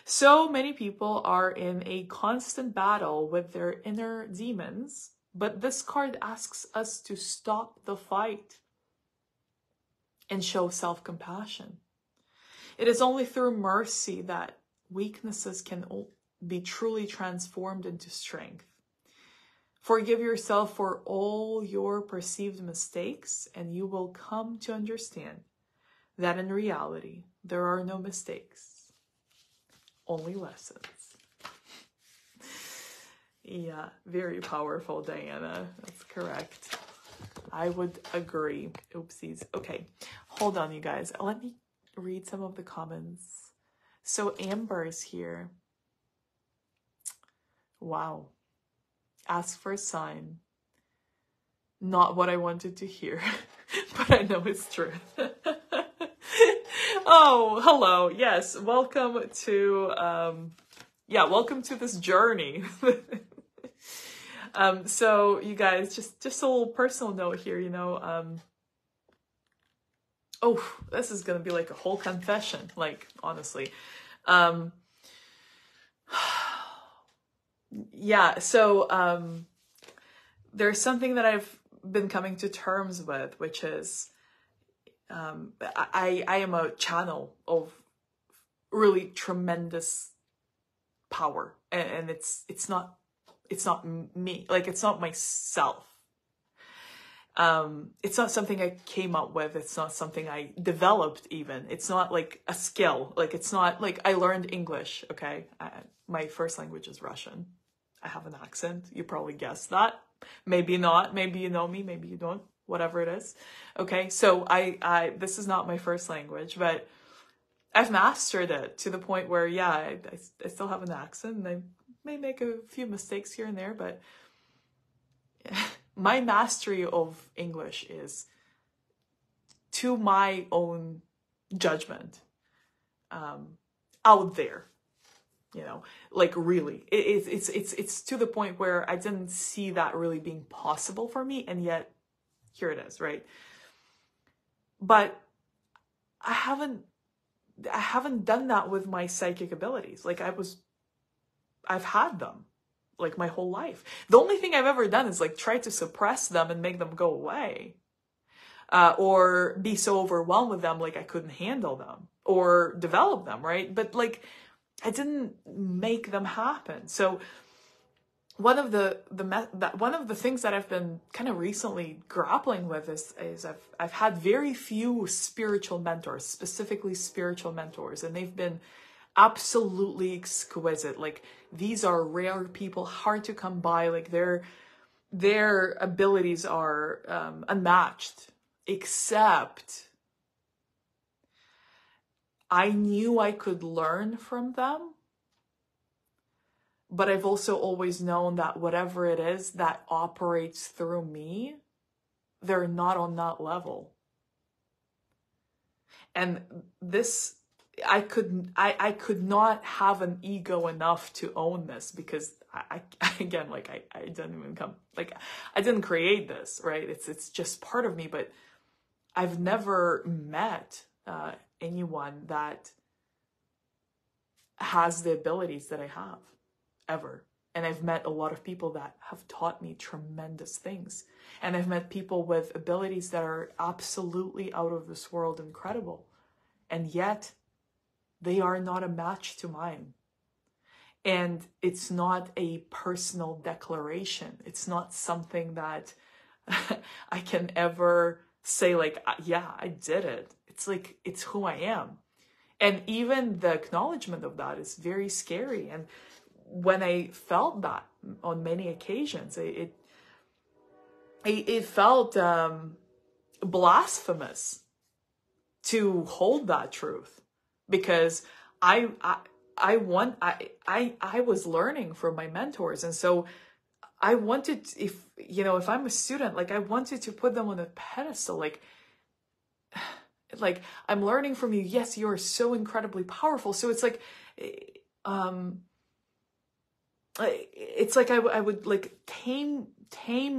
So many people are in a constant battle with their inner demons, but this card asks us to stop the fight and show self-compassion. It is only through mercy that weaknesses can be truly transformed into strength. Forgive yourself for all your perceived mistakes, and you will come to understand that in reality, there are no mistakes, only lessons. Yeah, very powerful, Diana. That's correct. I would agree. Oopsies. Okay, hold on, you guys. Let me read some of the comments. So Amber is here. Wow. Ask for a sign. Not what I wanted to hear, but I know it's truth. Oh, hello. Yes, welcome to welcome to this journey. So you guys, just a little personal note here, you know, oh, this is gonna be like a whole confession, like, honestly. Yeah, so there's something that I've been coming to terms with, which is I am a channel of really tremendous power, and it's not me, like, it's not myself. It's not something I came up with. It's not something I developed even. It's not like a skill. Like, it's not like I learned English, okay? My first language is Russian. I have an accent. You probably guessed that. Maybe not. Maybe you know me. Maybe you don't. Whatever it is. Okay, so this is not my first language, but I've mastered it to the point where, yeah, I still have an accent, and I may make a few mistakes here and there, but my mastery of English is, to my own judgment, out there, you know, like, really, it's to the point where I didn't see that really being possible for me, and yet here it is, right? But I haven't done that with my psychic abilities. Like, I've had them like my whole life. The only thing I've ever done is like try to suppress them and make them go away, or be so overwhelmed with them like I couldn't handle them, or develop them, right? But like, I didn't make them happen. So one of the things that I've been kind of recently grappling with is I've had very few spiritual mentors, specifically spiritual mentors, and they've been absolutely exquisite. Like, these are rare people, hard to come by. Like, their abilities are unmatched, except I knew I could learn from them. But I've also always known that whatever it is that operates through me, they're not on that level. And this, I could not have an ego enough to own this, because I again, like, I didn't even come, like, I didn't create this, right? It's just part of me. But I've never met anyone that has the abilities that I have, ever. And I've met a lot of people that have taught me tremendous things. And I've met people with abilities that are absolutely out of this world, incredible. And yet, they are not a match to mine. And it's not a personal declaration. It's not something that I can ever say, like, yeah, I did it. It's like, it's who I am. And even the acknowledgement of that is very scary. And when I felt that on many occasions, it felt blasphemous to hold that truth, because I was learning from my mentors, and so I wanted, if I'm a student, like, I wanted to put them on a pedestal, like I'm learning from you. Yes, you are so incredibly powerful. So it's like, it's like I would like tame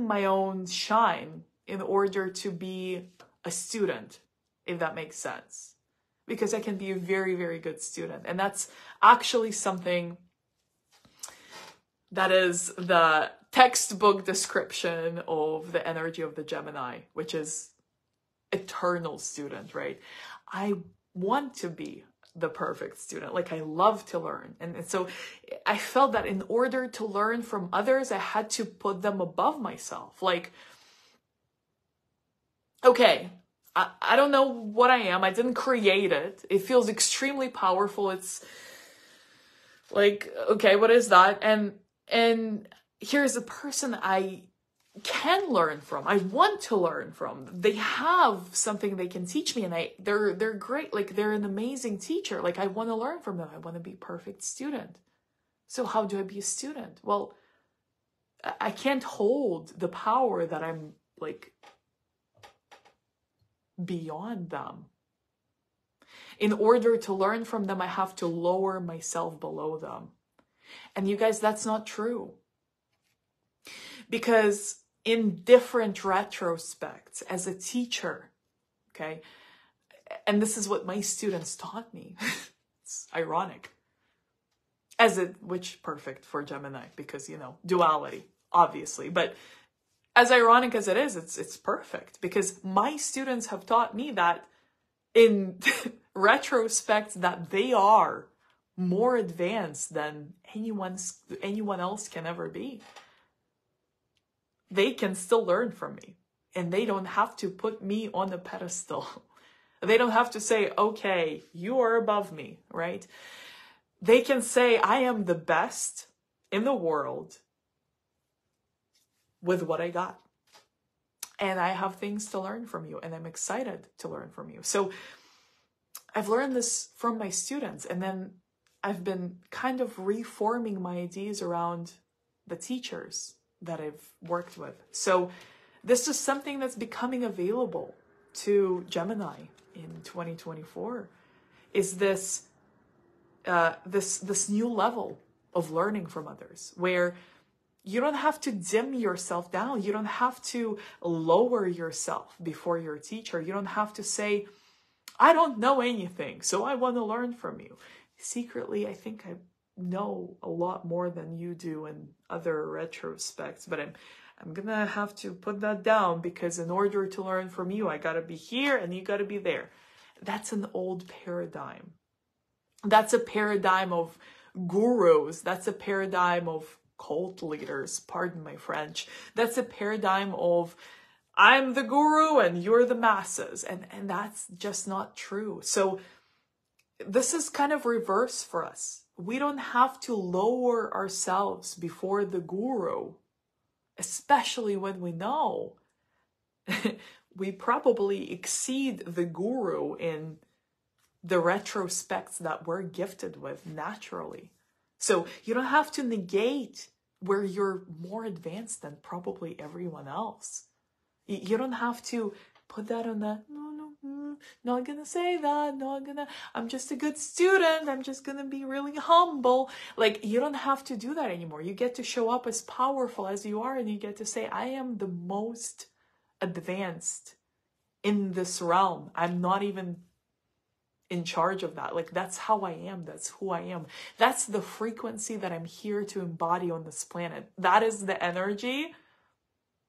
my own shine in order to be a student, if that makes sense, because I can be a very, very good student. And that's actually something that is the textbook description of the energy of the Gemini, which is eternal student, right? I want to be the perfect student. Like, I love to learn. And so I felt that in order to learn from others, I had to put them above myself. Like, okay, I don't know what I am. I didn't create it. It feels extremely powerful. It's like, okay, what is that? And here's a person I can learn from. I want to learn from. They have something they can teach me, and they're great. Like, they're an amazing teacher. Like, I want to learn from them. I want to be a perfect student. So how do I be a student? Well, I can't hold the power that I'm like beyond them. In order to learn from them, I have to lower myself below them. And you guys, that's not true. Because in different retrospects, as a teacher, okay, and this is what my students taught me. It's ironic. Which perfect for Gemini, because, you know, duality, obviously. But as ironic as it is, it's perfect, because my students have taught me that in retrospect that they are more advanced than anyone else can ever be. They can still learn from me, and they don't have to put me on a pedestal. They don't have to say, okay, you are above me, right? They can say, I am the best in the world with what I got. And I have things to learn from you, and I'm excited to learn from you. So I've learned this from my students, and then I've been kind of reforming my ideas around the teachers that I've worked with. So this is something that's becoming available to Gemini in 2024, is this this new level of learning from others, where you don't have to dim yourself down. You don't have to lower yourself before your teacher. You don't have to say, I don't know anything, so I want to learn from you. Secretly, I think I know a lot more than you do in other retrospects, but I'm gonna have to put that down, because in order to learn from you, I gotta be here and you gotta be there. That's an old paradigm. That's a paradigm of gurus. That's a paradigm of cult leaders, pardon my French. That's a paradigm of, I'm the guru and you're the masses. And that's just not true. So this is kind of reverse for us. We don't have to lower ourselves before the guru, especially when we know we probably exceed the guru in the retrospects that we're gifted with naturally. So you don't have to negate where you're more advanced than probably everyone else. You don't have to put that on the, no, not gonna say that, I'm just a good student, I'm just gonna be really humble. Like, you don't have to do that anymore. You get to show up as powerful as you are, and you get to say, I am the most advanced in this realm. I'm not even in charge of that. Like, that's how I am. That's who I am. That's the frequency that I'm here to embody on this planet. That is the energy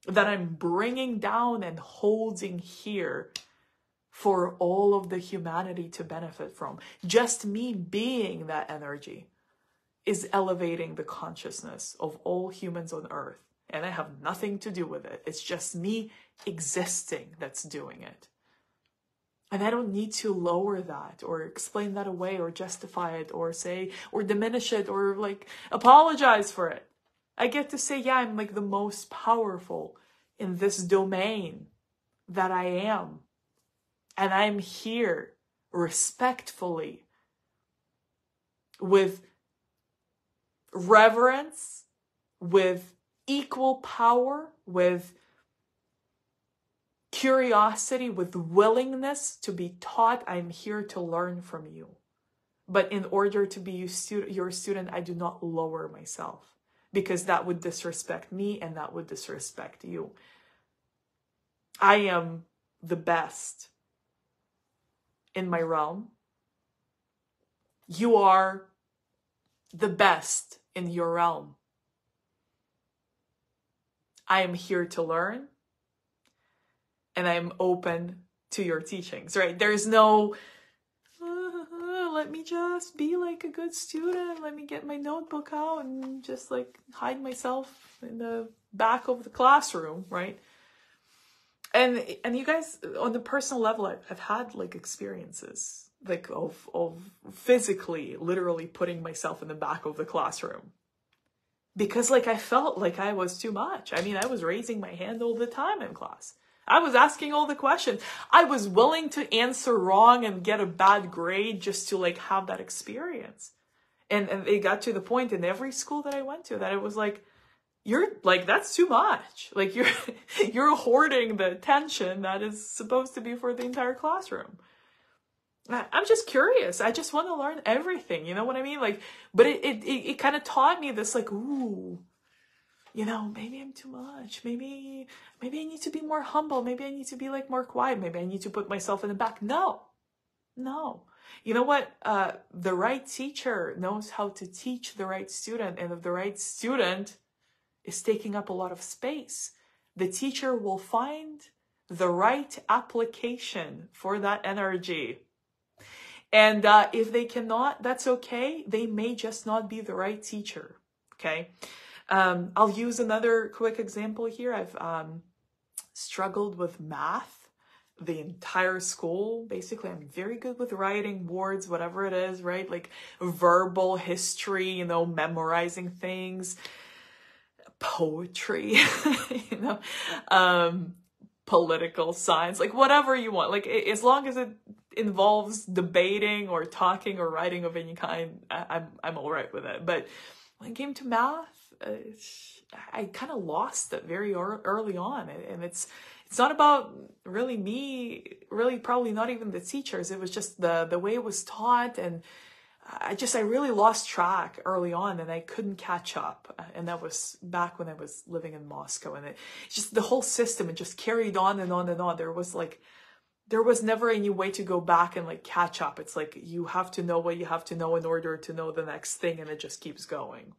that I'm bringing down and holding here for all of the humanity to benefit from. Just me being that energy is elevating the consciousness of all humans on earth. And I have nothing to do with it. It's just me existing that's doing it. And I don't need to lower that or explain that away or justify it or say or diminish it or like apologize for it. I get to say, yeah, I'm like the most powerful in this domain that I am. And I'm here respectfully, with reverence, with equal power, with curiosity, with willingness to be taught. I'm here to learn from you. But in order to be your student, I do not lower myself, because that would disrespect me and that would disrespect you. I am the best in my realm. You are the best in your realm. I am here to learn, and I'm open to your teachings, right? There's no, let me just be like a good student. Let me get my notebook out and just like hide myself in the back of the classroom, right? And you guys, on the personal level, I've had like experiences like of physically, literally putting myself in the back of the classroom. Because like I felt like I was too much. I mean, I was raising my hand all the time in class. I was asking all the questions. I was willing to answer wrong and get a bad grade just to like have that experience. And it got to the point in every school that I went to that it was like, you're like, that's too much. Like you're hoarding the attention that is supposed to be for the entire classroom. I'm just curious. I just want to learn everything. You know what I mean? Like, but it kind of taught me this, like, ooh, you know, maybe I'm too much. Maybe I need to be more humble. Maybe I need to be like more quiet. Maybe I need to put myself in the back. No. You know what? The right teacher knows how to teach the right student. And if the right student is taking up a lot of space, the teacher will find the right application for that energy. And if they cannot, that's okay. They may just not be the right teacher, okay? I'll use another quick example here. I've struggled with math the entire school. Basically, I'm very good with writing, words, whatever it is, right? Like verbal history, you know, memorizing things, poetry, you know, political science, like whatever you want. Like as long as it involves debating or talking or writing of any kind, I'm all right with it. But when it came to math, I kind of lost it very early on. And it's not about really me, really probably not even the teachers. It was just the way it was taught. And I really lost track early on and I couldn't catch up. And that was back when I was living in Moscow. And it just, the whole system, it just carried on and on and on. There was never any way to go back and like catch up. It's like you have to know what you have to know in order to know the next thing, and it just keeps going.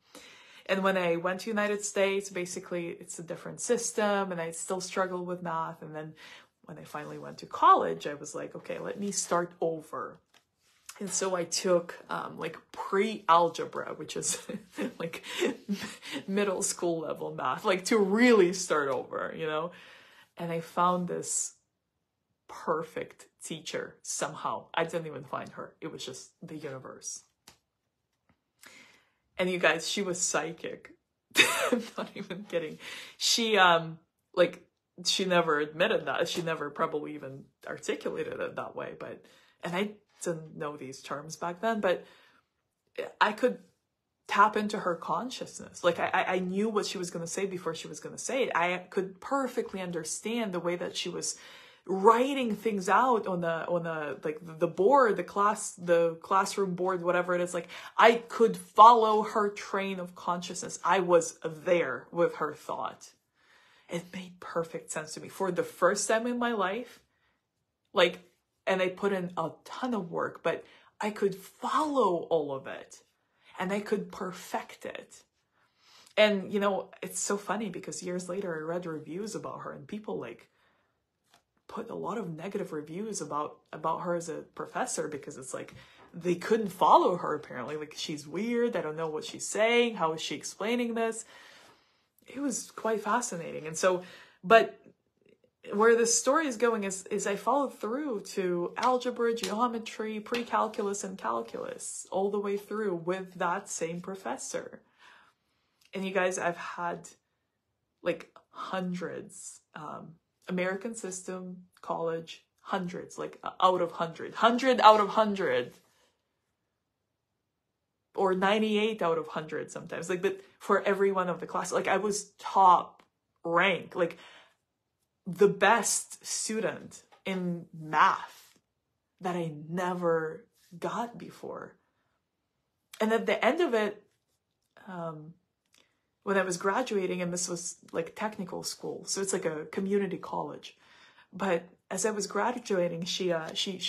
And when I went to United States, basically it's a different system and I still struggled with math. And then when I finally went to college, I was like, okay, let me start over. And so I took like pre-algebra, which is like middle school level math, like to really start over, you know? And I found this perfect teacher somehow. I didn't even find her. It was just the universe. And you guys, she was psychic. I'm not even kidding. She she never admitted that. She never probably even articulated it that way. And I didn't know these terms back then, but I could tap into her consciousness. Like I knew what she was going to say before she was going to say it. I could perfectly understand the way that she was writing things out on the like the board, the classroom board, whatever it is. Like I could follow her train of consciousness. I was there with her thought. It made perfect sense to me for the first time in my life. Like, and I put in a ton of work, but I could follow all of it and I could perfect it. And, you know, it's so funny because years later I read reviews about her and people like put a lot of negative reviews about her as a professor because it's like they couldn't follow her apparently. Like she's weird. I don't know what she's saying. How is she explaining this? It was quite fascinating. And so, but where the story is going is I followed through to algebra, geometry, pre-calculus, and calculus all the way through with that same professor. And you guys, I've had like hundreds, American system, college, hundreds, like out of 100, 100 out of 100, or 98 out of 100 sometimes. Like, but for every one of the classes, like I was top rank, like the best student in math that I never got before. And at the end of it, when I was graduating, and this was like technical school, so it's like a community college. But as I was graduating, she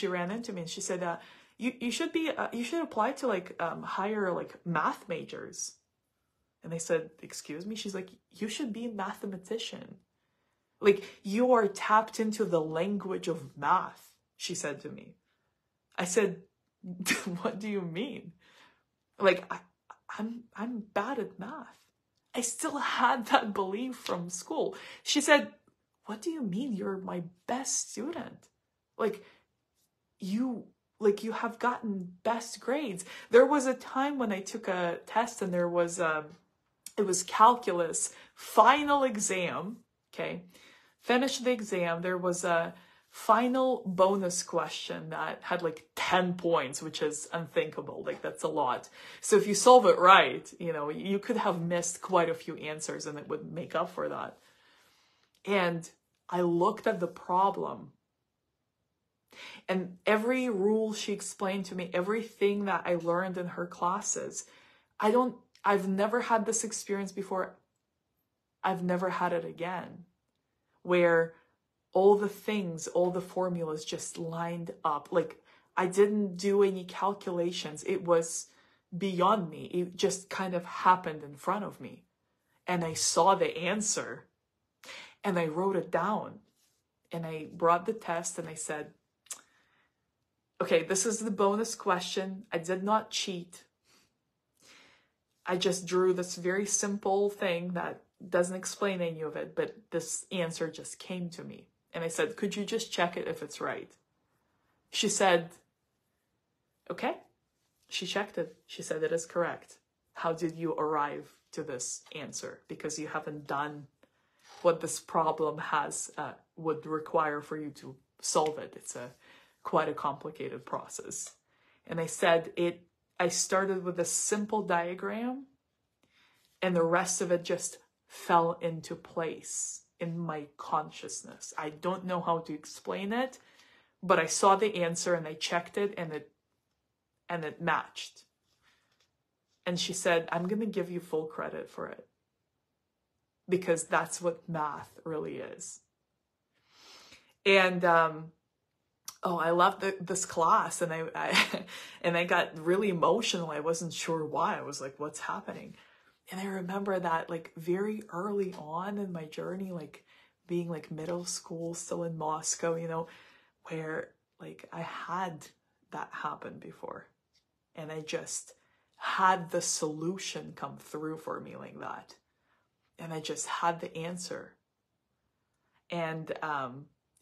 ran into me and she said, you should apply to like hire like math majors. And I said, excuse me? She's like, you should be a mathematician. Like you are tapped into the language of math, she said to me. I said, What do you mean? Like, I'm bad at math. I still had that belief from school. She said, what do you mean you're my best student? Like, you have gotten best grades. There was a time when I took a test and there was it was calculus final exam. Okay, finished the exam. There was a final bonus question that had like 10 points, which is unthinkable. Like, that's a lot. So if you solve it right, you know, you could have missed quite a few answers and it would make up for that. And I looked at the problem, and every rule she explained to me, everything that I learned in her classes, I've never had this experience before. I've never had it again, where all the things, all the formulas just lined up. Like, I didn't do any calculations. It was beyond me. It just kind of happened in front of me. And I saw the answer and I wrote it down, and I brought the test and I said, okay, this is the bonus question. I did not cheat. I just drew this very simple thing that doesn't explain any of it, but this answer just came to me. And I said, could you just check it if it's right? She said, okay. She checked it. She said, it is correct. How did you arrive to this answer? Because you haven't done what this problem would require for you to solve it. It's quite a complicated process. And I said, I started with a simple diagram, and the rest of it just fell into place in my consciousness. I don't know how to explain it, but I saw the answer and I checked it, and it matched. And she said, I'm going to give you full credit for it, because that's what math really is. And I loved this class, and I got really emotional. I wasn't sure why. I was like, what's happening? And I remember that, like, very early on in my journey, like being like middle school, still in Moscow, you know, where like I had that happen before, and I just had the solution come through for me like that. And I just had the answer. And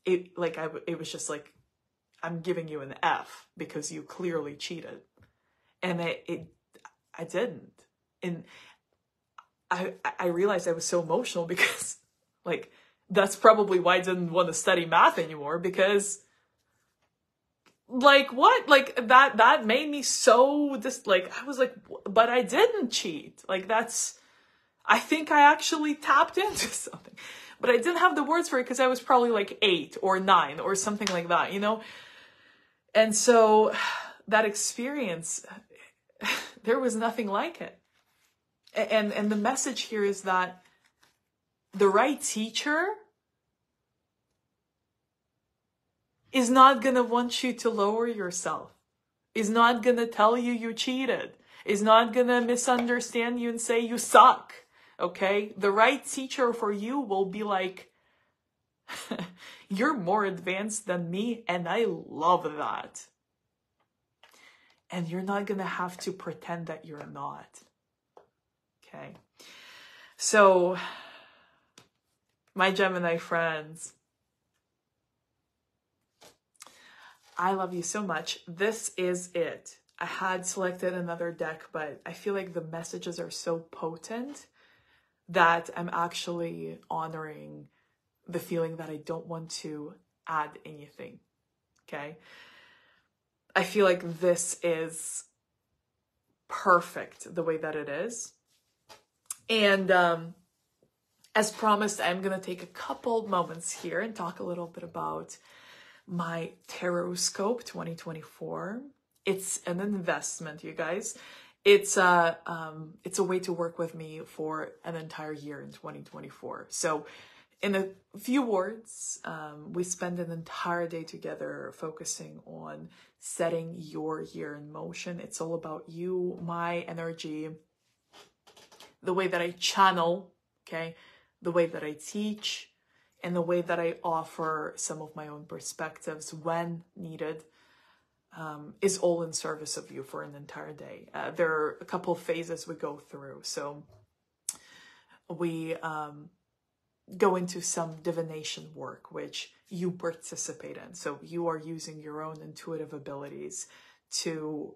it was just like, I'm giving you an F because you clearly cheated. And I didn't. And I realized I was so emotional because, like, that's probably why I didn't want to study math anymore, because, like, what? Like, that made me so just, like, I was like, but I didn't cheat. Like, I think I actually tapped into something. But I didn't have the words for it because I was probably like 8 or 9 or something like that, you know? And so that experience, there was nothing like it. And the message here is that the right teacher is not going to want you to lower yourself, is not going to tell you you cheated, is not going to misunderstand you and say you suck, okay? The right teacher for you will be like, you're more advanced than me, and I love that. And you're not going to have to pretend that you're not. Okay. So, my Gemini friends, I love you so much. This is it. I had selected another deck, but I feel like the messages are so potent that I'm actually honoring the feeling that I don't want to add anything. Okay. I feel like this is perfect the way that it is. And as promised, I'm going to take a couple moments here and talk a little bit about my Tarot-scope 2024. It's an investment, you guys. It's a way to work with me for an entire year in 2024. So in a few words, we spend an entire day together focusing on setting your year in motion. It's all about you, my energy, the way that I channel, okay, the way that I teach, and the way that I offer some of my own perspectives when needed. is all in service of you for an entire day. There are a couple of phases we go through. So we go into some divination work, which you participate in. So you are using your own intuitive abilities to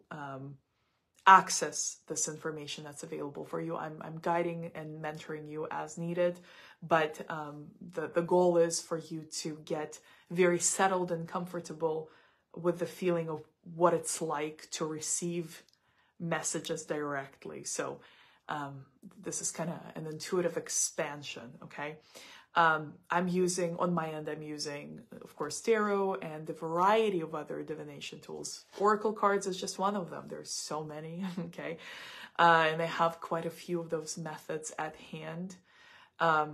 access this information that's available for you. I'm guiding and mentoring you as needed, but the goal is for you to get very settled and comfortable with the feeling of what it's like to receive messages directly. So this is kind of an intuitive expansion, okay? I'm using, on my end, I'm using, of course, tarot and a variety of other divination tools. Oracle cards is just one of them. There's so many, okay? And I have quite a few of those methods at hand.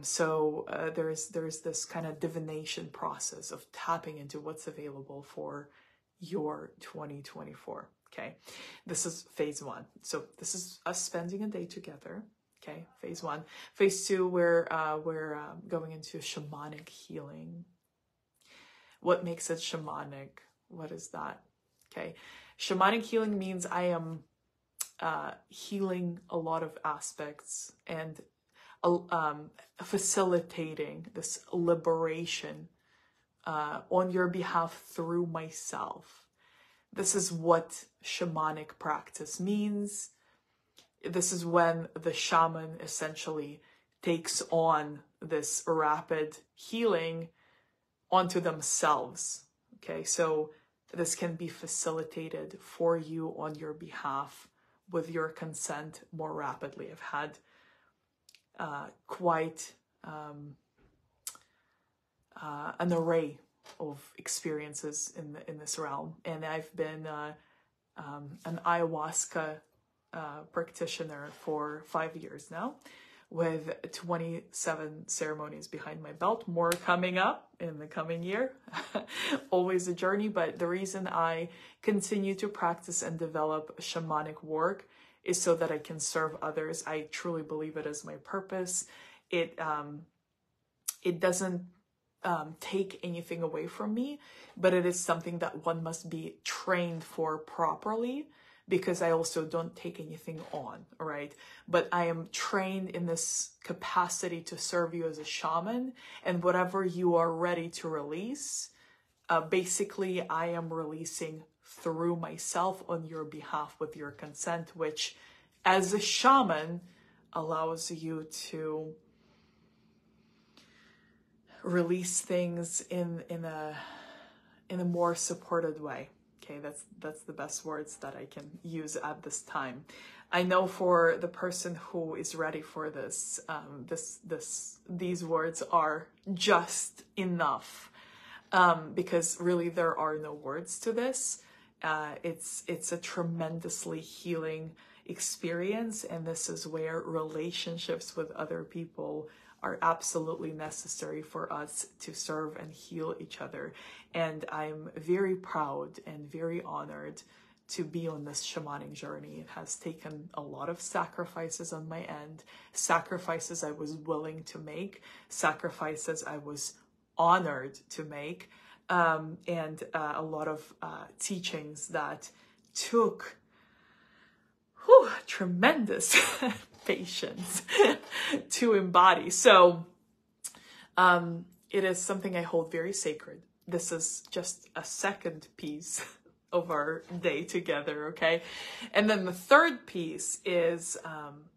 So there's this kind of divination process of tapping into what's available for your 2024, okay? This is phase one. So this is us spending a day together. Okay, phase one. Phase two, we're going into shamanic healing. What makes it shamanic? What is that? Okay, shamanic healing means I am healing a lot of aspects and facilitating this liberation on your behalf through myself. This is what shamanic practice means. This is when the shaman essentially takes on this rapid healing onto themselves. Okay, so this can be facilitated for you on your behalf with your consent more rapidly. I've had quite an array of experiences in this realm, and I've been an ayahuasca practitioner for 5 years now, with 27 ceremonies behind my belt, more coming up in the coming year. Always a journey, but the reason I continue to practice and develop shamanic work is so that I can serve others. I truly believe it is my purpose. It doesn't take anything away from me, but it is something that one must be trained for properly, because I also don't take anything on, right? But I am trained in this capacity to serve you as a shaman, and whatever you are ready to release, basically I am releasing through myself on your behalf with your consent, which as a shaman allows you to release things in a more supported way. Okay, that's the best words that I can use at this time. I know for the person who is ready for this, these words are just enough, because really there are no words to this. It's a tremendously healing experience, and this is where relationships with other people are absolutely necessary for us to serve and heal each other. And I'm very proud and very honored to be on this shamanic journey. It has taken a lot of sacrifices on my end, sacrifices I was willing to make, sacrifices I was honored to make, and a lot of teachings that took tremendous patience to embody. So it is something I hold very sacred. This is just a second piece of our day together, okay? And then the third piece is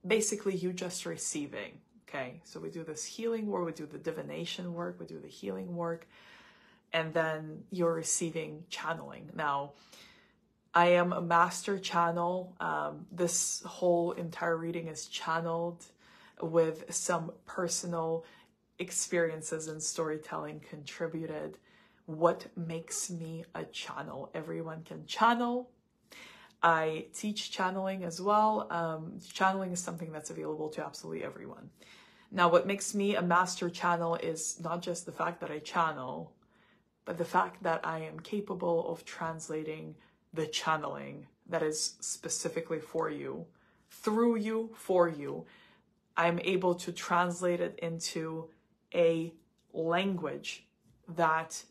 basically you just receiving, okay? So we do this healing work, we do the divination work, we do the healing work, and then you're receiving channeling. Now, I am a master channel. This whole entire reading is channeled with some personal experiences and storytelling contributed. What makes me a channel? Everyone can channel. I teach channeling as well. Channeling is something that's available to absolutely everyone. Now, what makes me a master channel is not just the fact that I channel, but the fact that I am capable of translating the channeling that is specifically for you, through you, for you. I'm able to translate it into a language that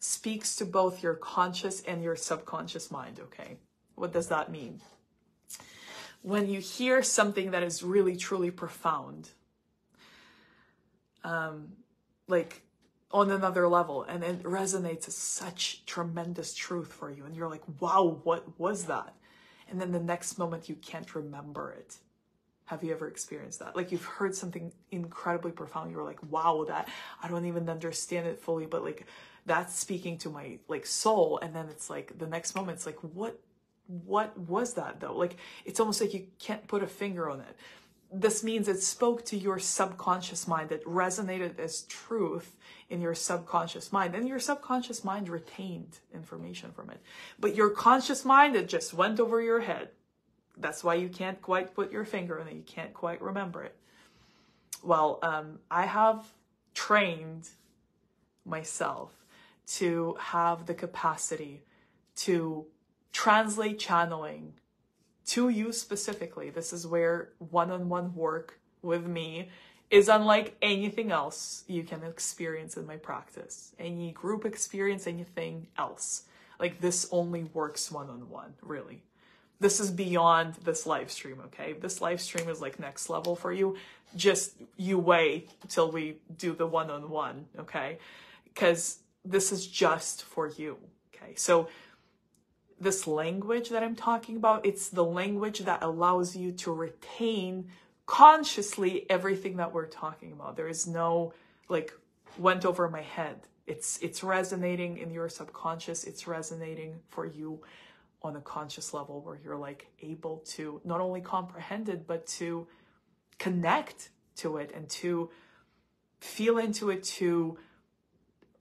speaks to both your conscious and your subconscious mind, okay? What does that mean? When you hear something that is really, truly profound, like on another level, and it resonates as such tremendous truth for you, and you're like, wow, what was that? And then the next moment you can't remember it. Have you ever experienced that? Like you've heard something incredibly profound, you're like, wow, that I don't even understand it fully, but like that's speaking to my like soul. And then it's like the next moment it's like, what was that though? Like it's almost like you can't put a finger on it. This means it spoke to your subconscious mind. It resonated as truth in your subconscious mind, and your subconscious mind retained information from it. But your conscious mind, it just went over your head. That's why you can't quite put your finger on it. You can't quite remember it. Well, I have trained myself to have the capacity to translate channeling to you specifically. This is where one-on-one work with me is unlike anything else you can experience in my practice. Any group experience, anything else. Like this only works one-on-one, really. This is beyond this live stream, okay? This live stream is like next level for you. Just you wait till we do the one-on-one, okay? Because this is just for you, okay? So this language that I'm talking about, it's the language that allows you to retain consciously everything that we're talking about. There is no like went over my head. It's resonating in your subconscious. It's resonating for you on a conscious level where you're like able to not only comprehend it, but to connect to it and to feel into it, to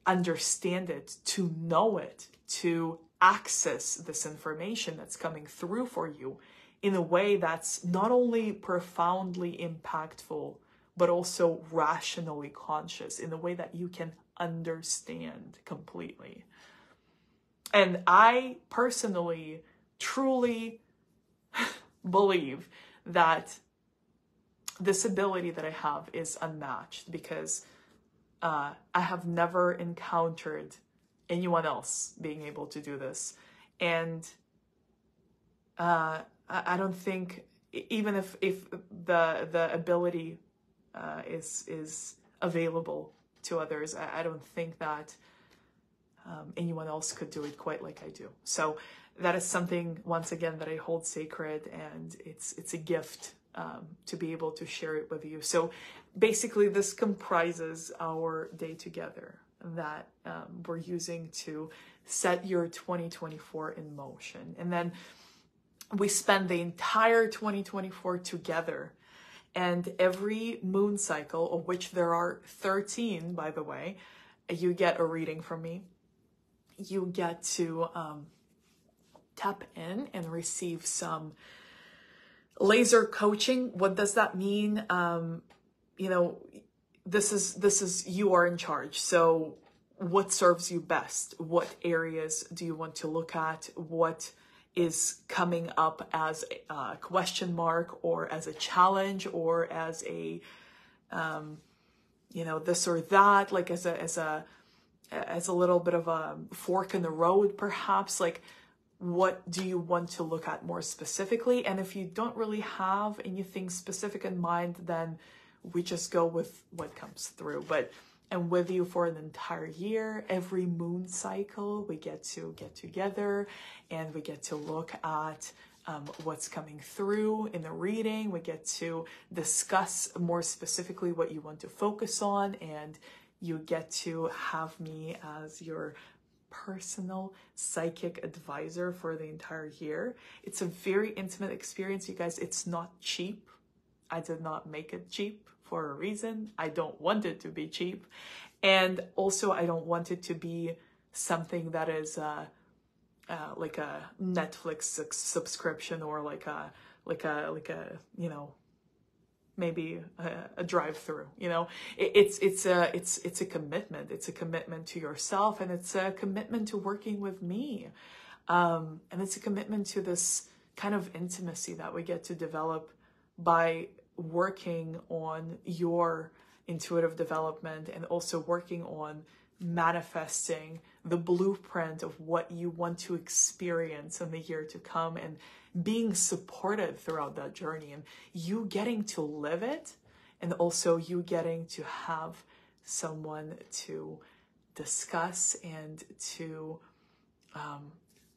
understand it, to know it, to access this information that's coming through for you in a way that's not only profoundly impactful, but also rationally conscious in a way that you can understand completely. And I personally, truly believe that this ability that I have is unmatched because I have never encountered anyone else being able to do this. And I don't think, even if the ability is available to others, I don't think that anyone else could do it quite like I do. So that is something, once again, that I hold sacred, and it's a gift to be able to share it with you. So basically this comprises our day together that we're using to set your 2024 in motion. And then we spend the entire 2024 together. And every moon cycle, of which there are 13, by the way, you get a reading from me. You get to tap in and receive some laser coaching. What does that mean? You know, this is you are in charge. So what serves you best? What areas do you want to look at? What is coming up as a question mark, or as a challenge, or as a you know, this or that, like as a little bit of a fork in the road, perhaps? Like, what do you want to look at more specifically? And if you don't really have anything specific in mind, then we just go with what comes through. But I'm with you for an entire year. Every moon cycle, we get to get together and we get to look at what's coming through in the reading. We get to discuss more specifically what you want to focus on, and you get to have me as your personal psychic advisor for the entire year. It's a very intimate experience, you guys. It's not cheap. I did not make it cheap for a reason. I don't want it to be cheap. And also, I don't want it to be something that is like a Netflix subscription, or like a you know, maybe a drive-through. You know, it's a commitment. It's a commitment to yourself, and it's a commitment to working with me, and it's a commitment to this kind of intimacy that we get to develop by working on your intuitive development, and also working on manifesting the blueprint of what you want to experience in the year to come, and being supported throughout that journey, and you getting to live it, and also you getting to have someone to discuss and to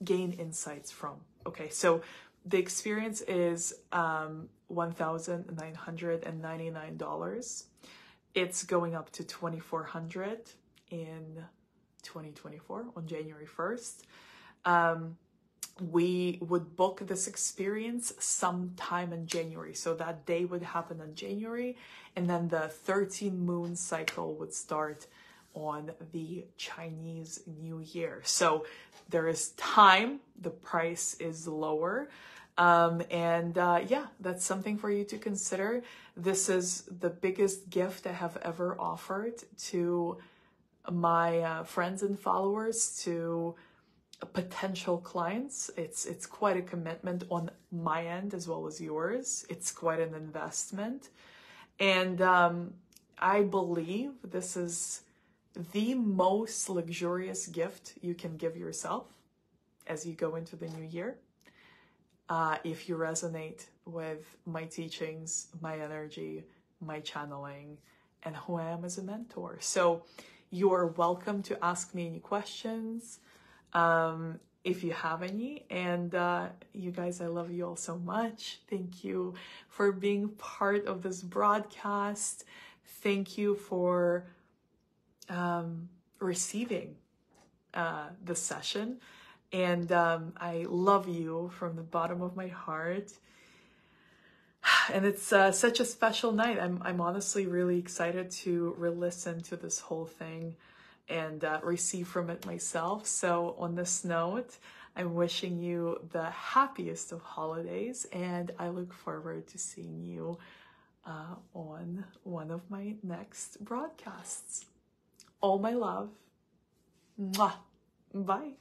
gain insights from. Okay, so the experience is $1,999. It's going up to $2,400 in 2024 on January 1st. We would book this experience sometime in January. So that day would happen in January, and then the 13 moon cycle would start on the Chinese New Year. So there is time, the price is lower. Yeah, that's something for you to consider. This is the biggest gift I have ever offered to my friends and followers, to potential clients. It's quite a commitment on my end as well as yours. It's quite an investment. And I believe this is the most luxurious gift you can give yourself as you go into the new year. If you resonate with my teachings, my energy, my channeling, and who I am as a mentor. So you are welcome to ask me any questions if you have any. And you guys, I love you all so much. Thank you for being part of this broadcast. Thank you for receiving the session. And I love you from the bottom of my heart. And it's such a special night. I'm honestly really excited to re-listen to this whole thing and receive from it myself. So on this note, I'm wishing you the happiest of holidays, and I look forward to seeing you on one of my next broadcasts. All my love. Mwah. Bye.